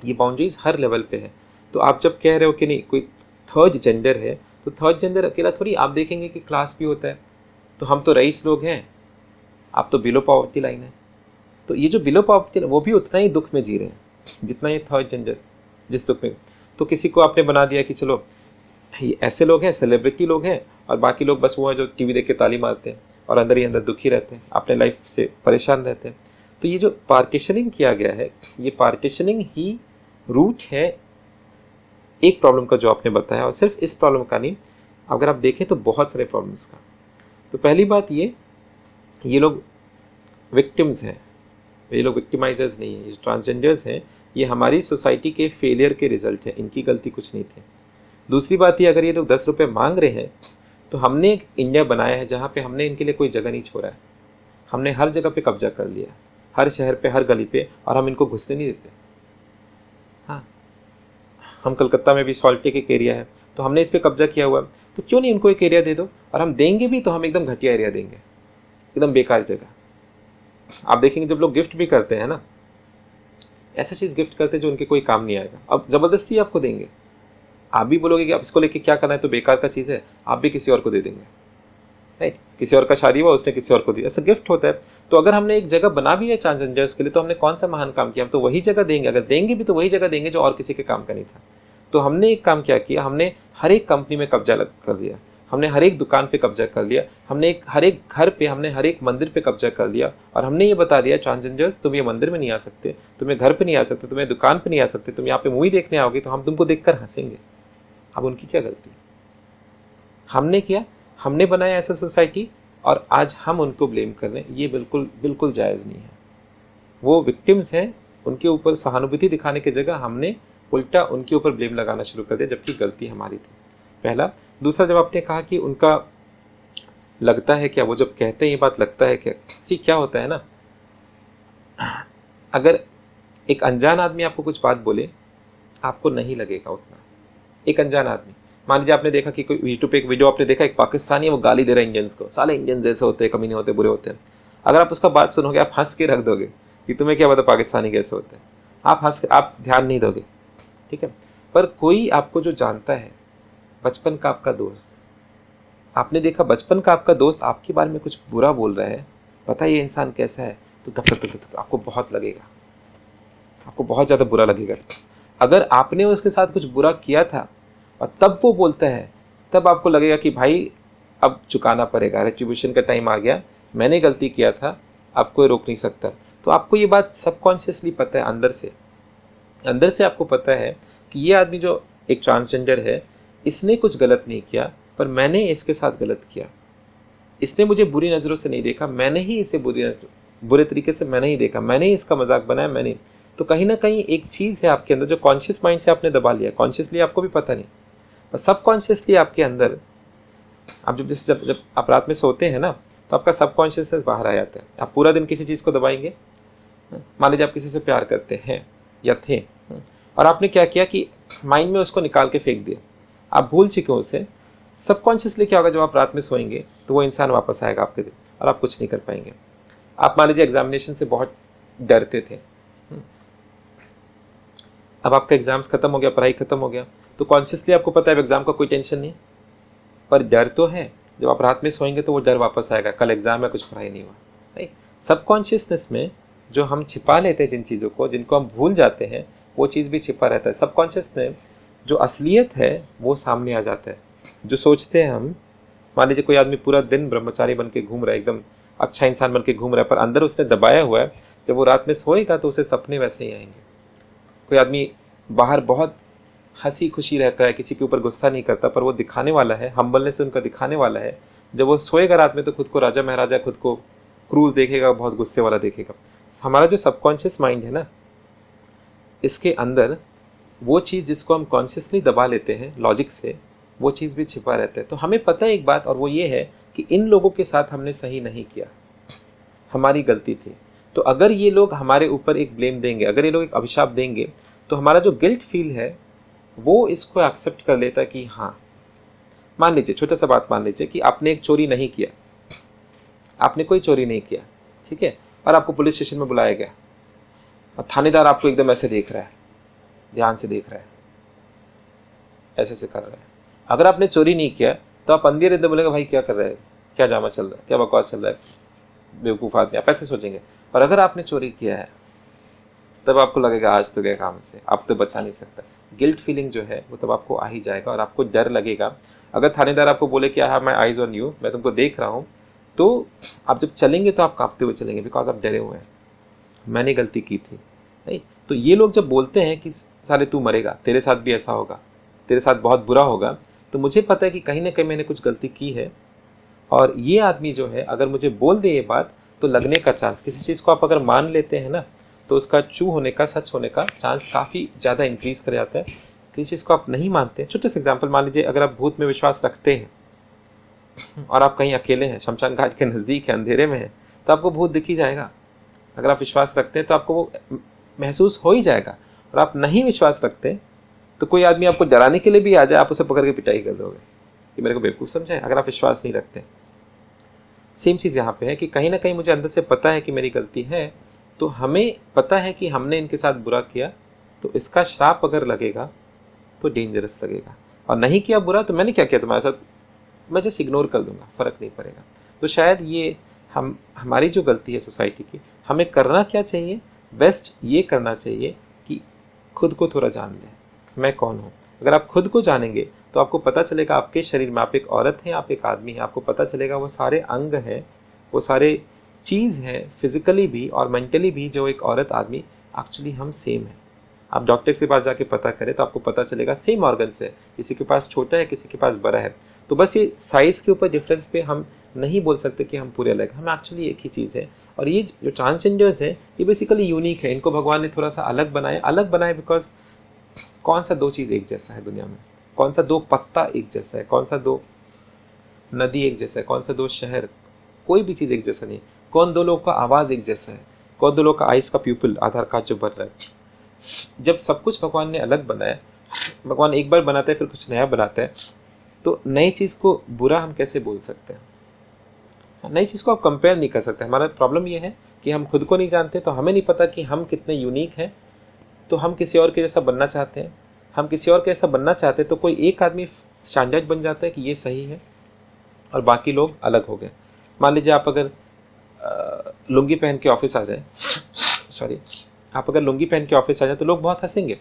ये बाउंड्रीज हर लेवल पे है। तो आप जब कह रहे हो कि नहीं कोई थर्ड जेंडर है, तो थर्ड जेंडर अकेला थोड़ी, आप देखेंगे कि क्लास भी होता है। तो हम तो रईस लोग हैं, आप तो बिलो पॉवर्टी लाइन है। तो ये जो बिलो पॉवर्टी, वो भी उतना ही दुख में जी रहे हैं जितना ये थर्ड जेंडर जिस दुख में। तो किसी को आपने बना दिया कि चलो ये ऐसे लोग हैं, सेलिब्रिटी लोग हैं, और बाकी लोग बस वो है जो टीवी देख के ताली मारते हैं और अंदर ही अंदर दुखी रहते हैं, अपने लाइफ से परेशान रहते हैं। तो ये जो पार्टीशनिंग किया गया है, ये पार्टीशनिंग ही रूट है एक प्रॉब्लम का जो आपने बताया, और सिर्फ इस प्रॉब्लम का नहीं, अगर आप देखें तो बहुत सारे प्रॉब्लम्स का। तो पहली बात ये लोग विक्टिम्स हैं, ये लोग विक्टिमाइजर्स नहीं है। ये ट्रांसजेंडर्स हैं, ये हमारी सोसाइटी के फेलियर के रिजल्ट है, इनकी गलती कुछ नहीं थी। दूसरी बात ये, अगर ये लोग 10 रुपये मांग रहे हैं, तो हमने एक इंडिया बनाया है जहाँ पे हमने इनके लिए कोई जगह नहीं छोड़ा है। हमने हर जगह पे कब्जा कर लिया, हर शहर पे, हर गली पे, और हम इनको घुसने नहीं देते। हाँ, हम कलकत्ता में भी सॉल्ट लेक एक एरिया है, तो हमने इस पर कब्जा किया हुआ है, तो क्यों नहीं उनको एक एरिया दे दो। और हम देंगे भी तो हम एकदम घटिया एरिया देंगे, एकदम बेकार जगह। आप देखेंगे जब लोग गिफ्ट भी करते हैं ना, ऐसा चीज़ गिफ्ट करते हैं जो उनके कोई काम नहीं आएगा, अब ज़बरदस्ती आपको देंगे। आप भी बोलोगे कि आप इसको लेके क्या करना है, तो बेकार का चीज़ है, आप भी किसी और को दे देंगे। राइट, किसी और का शादी हुआ, उसने किसी और को दिया, ऐसा गिफ्ट होता है। तो अगर हमने एक जगह बना भी है ट्रांसजेंडर्स के लिए, तो हमने कौन सा महान काम किया, हम तो वही जगह देंगे। अगर देंगे भी तो वही जगह देंगे जो और किसी के काम का नहीं था। तो हमने एक काम क्या किया, हमने हर एक कंपनी में कब्जा कर लिया, हमने हर एक दुकान पे कब्जा कर लिया, हमने हर एक घर पे, हमने हर एक मंदिर पे कब्जा कर लिया, और हमने ये बता दिया ट्रांसजेंडर्स तुम ये मंदिर में नहीं आ सकते, तुम्हें घर पे नहीं आ सकते, तुम्हें दुकान पे नहीं आ सकते, तुम यहाँ पे मूवी देखने आओगे तो हम तुमको देखकर हंसेंगे। अब उनकी क्या गलती, हमने किया, हमने बनाया ऐसा सोसाइटी, और आज हम उनको ब्लेम कर रहे हैं, ये बिल्कुल बिल्कुल जायज़ नहीं है। वो विक्टिम्स हैं, उनके ऊपर सहानुभूति दिखाने की जगह हमने उल्टा उनके ऊपर ब्लेम लगाना शुरू कर दिया, जबकि गलती हमारी थी, पहला। दूसरा, जब आपने कहा कि उनका लगता है क्या, वो जब कहते हैं ये बात लगता है क्या, सी क्या होता है ना, अगर एक अनजान आदमी आपको कुछ बात बोले, आपको नहीं लगेगा उतना। एक अनजान आदमी, मान लीजिए आपने देखा कि कोई यूट्यूब पे एक वीडियो आपने देखा, एक पाकिस्तानी है वो गाली दे रहा है इंडियंस को, साले इंडियंस ऐसे होते हैं, कमीने होते हैं, बुरे होते हैं। अगर आप उसका बात सुनोगे, आप हंस के रख दोगे कि तुम्हें क्या पता पाकिस्तानी कैसे होते हैं, आप हंस के, आप ध्यान नहीं दोगे, ठीक है। पर कोई आपको जो जानता है, बचपन का आपका दोस्त, आपने देखा बचपन का आपका दोस्त आपके बारे में कुछ बुरा बोल रहा है, पता है ये इंसान कैसा है, तो धक धक धक धक आपको बहुत लगेगा, आपको बहुत ज़्यादा बुरा लगेगा। अगर आपने उसके साथ कुछ बुरा किया था और तब वो बोलता है, तब आपको लगेगा कि भाई अब चुकाना पड़ेगा, रेट्रिब्यूशन का टाइम आ गया, मैंने गलती किया था, अब कोई रोक नहीं सकता। तो आपको ये बात सबकॉन्शियसली पता है, अंदर से आपको पता है कि ये आदमी जो एक ट्रांसजेंडर है, इसने कुछ गलत नहीं किया, पर मैंने इसके साथ गलत किया। इसने मुझे बुरी नज़रों से नहीं देखा, मैंने ही इसे बुरे तरीके से मैंने ही देखा, मैंने ही इसका मजाक बनाया, मैंने। तो कहीं ना कहीं एक चीज़ है आपके अंदर जो कॉन्शियस माइंड से आपने दबा लिया, कॉन्शियसली आपको भी पता नहीं, और सबकॉन्शियसली आपके अंदर, आप जब आप रात में सोते हैं ना, तो आपका सबकॉन्शियसनेस बाहर आ जाता है। आप पूरा दिन किसी चीज़ को दबाएंगे, मान लीजिए आप किसी से प्यार करते हैं या थे, और आपने क्या किया कि माइंड में उसको निकाल के फेंक दिया, आप भूल चुके हो उसे। सबकॉन्शियसली क्या होगा, जब आप रात में सोएंगे तो वो इंसान वापस आएगा आपके दिन, और आप कुछ नहीं कर पाएंगे। आप मान लीजिए एग्जामिनेशन से बहुत डरते थे, अब आपका एग्जाम्स खत्म हो गया, पढ़ाई खत्म हो गया, तो कॉन्शियसली आपको पता है एग्जाम का कोई टेंशन नहीं, पर डर तो है। जब आप रात में सोएंगे तो वो डर वापस आएगा, कल एग्जाम में कुछ पढ़ाई नहीं हुआ। राइट, सबकॉन्शियसनेस में जो हम छिपा लेते हैं जिन चीज़ों को, जिनको हम भूल जाते हैं, वो चीज़ भी छिपा रहता है। सबकॉन्शियस में जो असलियत है वो सामने आ जाता है। जो सोचते हैं हम, मान लीजिए कोई आदमी पूरा दिन ब्रह्मचारी बन के घूम रहा है, एकदम अच्छा इंसान बन के घूम रहा है, पर अंदर उसने दबाया हुआ है, जब वो रात में सोएगा तो उसे सपने वैसे ही आएंगे। कोई आदमी बाहर बहुत हंसी खुशी रहता है, किसी के ऊपर गुस्सा नहीं करता, पर वो दिखाने वाला है, हम्बलनेस से उनका दिखाने वाला है, जब वो सोएगा रात में तो खुद को राजा महाराजा, खुद को क्रूर देखेगा, बहुत गुस्से वाला देखेगा। हमारा जो सबकॉन्शियस माइंड है ना, इसके अंदर वो चीज़ जिसको हम कॉन्शियसली दबा लेते हैं लॉजिक से, वो चीज़ भी छिपा रहता है। तो हमें पता है एक बात, और वो ये है कि इन लोगों के साथ हमने सही नहीं किया, हमारी गलती थी। तो अगर ये लोग हमारे ऊपर एक ब्लेम देंगे, अगर ये लोग एक अभिशाप देंगे, तो हमारा जो गिल्ट फील है वो इसको एक्सेप्ट कर लेता है कि हाँ, मान लीजिए छोटा सा बात, मान लीजिए कि आपने एक चोरी नहीं किया, आपने कोई चोरी नहीं किया, ठीक है, और आपको पुलिस स्टेशन में बुलाया गया और थानेदार आपको एकदम ऐसे देख रहा है, ध्यान से देख रहा है, ऐसे से कर रहा है। अगर आपने चोरी नहीं किया तो आप अंधेरे अंदर बोलेंगे भाई क्या कर रहे हैं, क्या ड्रामा चल रहा है, क्या बकवास चल रहा है, बेवकूफ़ आदमी, आप ऐसे सोचेंगे। और अगर आपने चोरी किया है तब आपको लगेगा आज तो गए काम से, आप तो बचा नहीं सकता। गिल्ट फीलिंग जो है वो तब आपको आ ही जाएगा और आपको डर लगेगा। अगर थानेदार आपको बोले कि I have my eyes on you, मैं तुमको देख रहा हूँ, तो आप जब चलेंगे तो आप कांपते हुए चलेंगे, बिकॉज आप डरे हुए हैं, मैंने गलती की थी, नहीं। तो ये लोग जब बोलते हैं कि साले तू मरेगा, तेरे साथ भी ऐसा होगा, तेरे साथ बहुत बुरा होगा, तो मुझे पता है कि कहीं ना कहीं मैंने कुछ गलती की है। और ये आदमी जो है अगर मुझे बोल दे ये बात, तो लगने का चांस, किसी चीज़ को आप अगर मान लेते हैं ना, तो उसका ट्रू होने का, सच होने का चांस काफ़ी ज़्यादा इंक्रीज कर जाता है। किसी चीज़ को आप नहीं मानते, छोटे से एग्जाम्पल मान लीजिए, अगर आप भूत में विश्वास रखते हैं और आप कहीं अकेले हैं, शमशान घाट के नज़दीक है, अंधेरे में है, तो आपको भूत दिख ही जाएगा। अगर आप विश्वास रखते हैं तो आपको वो महसूस हो ही जाएगा। और आप नहीं विश्वास रखते तो कोई आदमी आपको डराने के लिए भी आ जाए, आप उसे पकड़ के पिटाई कर दोगे कि मेरे को बेवकूफ़ समझे, अगर आप विश्वास नहीं रखते। सेम चीज़ यहाँ पे है कि कहीं ना कहीं मुझे अंदर से पता है कि मेरी गलती है, तो हमें पता है कि हमने इनके साथ बुरा किया, तो इसका श्राप अगर लगेगा तो डेंजरस लगेगा। और नहीं किया बुरा तो मैंने क्या किया तुम्हारे साथ, मैं जस्ट इग्नोर कर दूंगा, फ़र्क नहीं पड़ेगा। तो शायद ये हमारी जो गलती है सोसाइटी की, हमें करना क्या चाहिए, बेस्ट ये करना चाहिए कि खुद को थोड़ा जान लें, मैं कौन हूँ। अगर आप खुद को जानेंगे तो आपको पता चलेगा आपके शरीर में आप एक औरत हैं, आप एक आदमी हैं, आपको पता चलेगा वो सारे अंग हैं, वो सारे चीज़ हैं, फिजिकली भी और मेंटली भी, जो एक औरत आदमी एक्चुअली हम सेम है। आप डॉक्टर के पास जाके पता करें तो आपको पता चलेगा सेम ऑर्गन्स है, किसी के पास छोटा है, किसी के पास बड़ा है। तो बस ये साइज़ के ऊपर डिफरेंस पे हम नहीं बोल सकते कि हम पूरे अलग, हम एक्चुअली एक ही चीज़ है। और ये जो ट्रांसजेंडर्स हैं ये बेसिकली यूनिक है, इनको भगवान ने थोड़ा सा अलग बनाया बिकॉज कौन सा दो चीज़ एक जैसा है दुनिया में, कौन सा दो पत्ता एक जैसा है, कौन सा दो नदी एक जैसा है, कौन सा दो शहर, कोई भी चीज़ एक जैसा नहीं। कौन दो लोग का आवाज़ एक जैसा है, कौन दो लोग का आइस का प्यूपिल, आधार कार्ड जो बन रहा है। जब सब कुछ भगवान ने अलग बनाया, भगवान एक बार बनाता है फिर कुछ नया बनाता है, तो नई चीज़ को बुरा हम कैसे बोल सकते हैं, नई चीज़ को आप कंपेयर नहीं कर सकते। हमारा प्रॉब्लम ये है कि हम खुद को नहीं जानते, तो हमें नहीं पता कि हम कितने यूनिक हैं, तो हम किसी और के जैसा बनना चाहते हैं। हम किसी और के जैसा बनना चाहते हैं तो कोई एक आदमी स्टैंडर्ड बन जाता है कि ये सही है और बाकी लोग अलग हो गए। मान लीजिए आप अगर लुंगी पहन के ऑफिस आ जाए, सॉरी, आप अगर लुंगी पहन के ऑफिस आ जाए तो लोग बहुत हंसेंगे।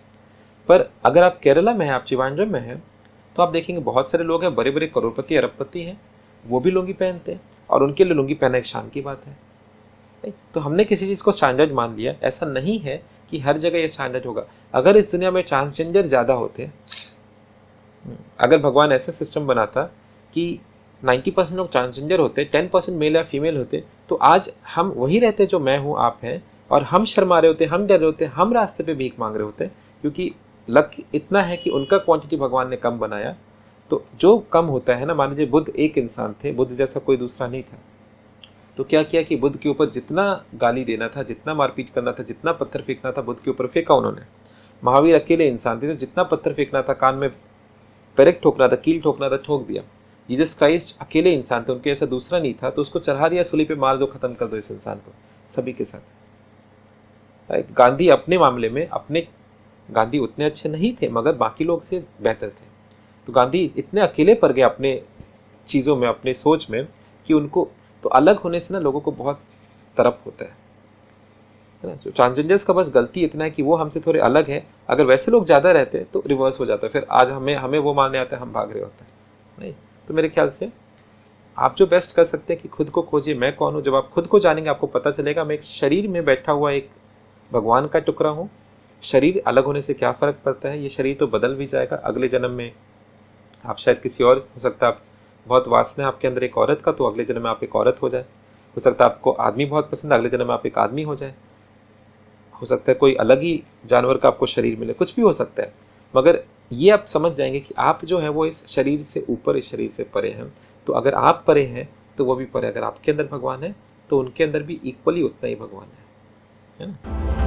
पर अगर आप केरला में हैं, आप त्रिवेंद्रम में हैं, तो आप देखेंगे बहुत सारे लोग हैं, बड़े बड़े करोड़पति अरबपति हैं, वो भी लुंगी पहनते हैं और उनके लिए लुंगी पहनना एक शान की बात है। तो हमने किसी चीज़ को स्टैंडर्ड मान लिया, ऐसा नहीं है कि हर जगह ये स्टैंडर्ड होगा। अगर इस दुनिया में ट्रांसजेंडर ज़्यादा होते, अगर भगवान ऐसा सिस्टम बनाता कि 90% लोग ट्रांसजेंडर होते, 10% मेल या फीमेल होते, तो आज हम वही रहते जो मैं हूँ, आप हैं, और हम शर्मा रहे होते, हम डर रहे होते, हम रास्ते पे भीख मांग रहे होते, क्योंकि लक इतना है कि उनका क्वांटिटी भगवान ने कम बनाया। तो जो कम होता है ना, मान लीजिए बुद्ध एक इंसान थे, बुद्ध जैसा कोई दूसरा नहीं था, तो क्या किया कि बुद्ध के ऊपर जितना गाली देना था, जितना मारपीट करना था, जितना पत्थर फेंकना था, बुद्ध के ऊपर फेंका उन्होंने। महावीर अकेले इंसान थे, तो जितना पत्थर फेंकना था, कान में पेरेक ठोकना था, कील ठोकना था, ठोक दिया। जीसस क्राइस्ट अकेले इंसान थे, उनके ऐसा दूसरा नहीं था, तो उसको चढ़ा दिया सूली पे, मार दो, खत्म कर दो इस इंसान को, सभी के साथ। गांधी अपने मामले में गांधी उतने अच्छे नहीं थे मगर बाकी लोग से बेहतर थे। तो गांधी इतने अकेले पड़ गए अपने चीज़ों में, अपने सोच में, कि उनको तो अलग होने से ना लोगों को बहुत तरफ होता है ना। जो ट्रांसजेंडर्स का बस गलती इतना है कि वो हमसे थोड़े अलग है, अगर वैसे लोग ज़्यादा रहते तो रिवर्स हो जाता है, फिर आज हमें वो मानने आता है, हम भाग रहे होते हैं, नहीं। तो मेरे ख्याल से आप जो बेस्ट कर सकते हैं कि खुद को खोजिए, मैं कौन हूँ। जब आप खुद को जानेंगे आपको पता चलेगा मैं एक शरीर में बैठा हुआ एक भगवान का टुकड़ा हूँ। शरीर अलग होने से क्या फ़र्क पड़ता है, ये शरीर तो बदल भी जाएगा, अगले जन्म में आप शायद किसी और, हो सकता है आप बहुत वासना है आपके अंदर एक औरत का, तो अगले जन्म में आप एक औरत हो जाए। हो सकता है आपको आदमी बहुत पसंद है, अगले जन्म में आप एक आदमी हो जाए। हो सकता है कोई अलग ही जानवर का आपको शरीर मिले, कुछ भी हो सकता है। मगर ये आप समझ जाएंगे कि आप जो है वो इस शरीर से ऊपर, इस शरीर से परे हैं। तो अगर आप परे हैं तो वो भी परे, अगर आपके अंदर भगवान है तो उनके अंदर भी इक्वली उतना ही भगवान है ना।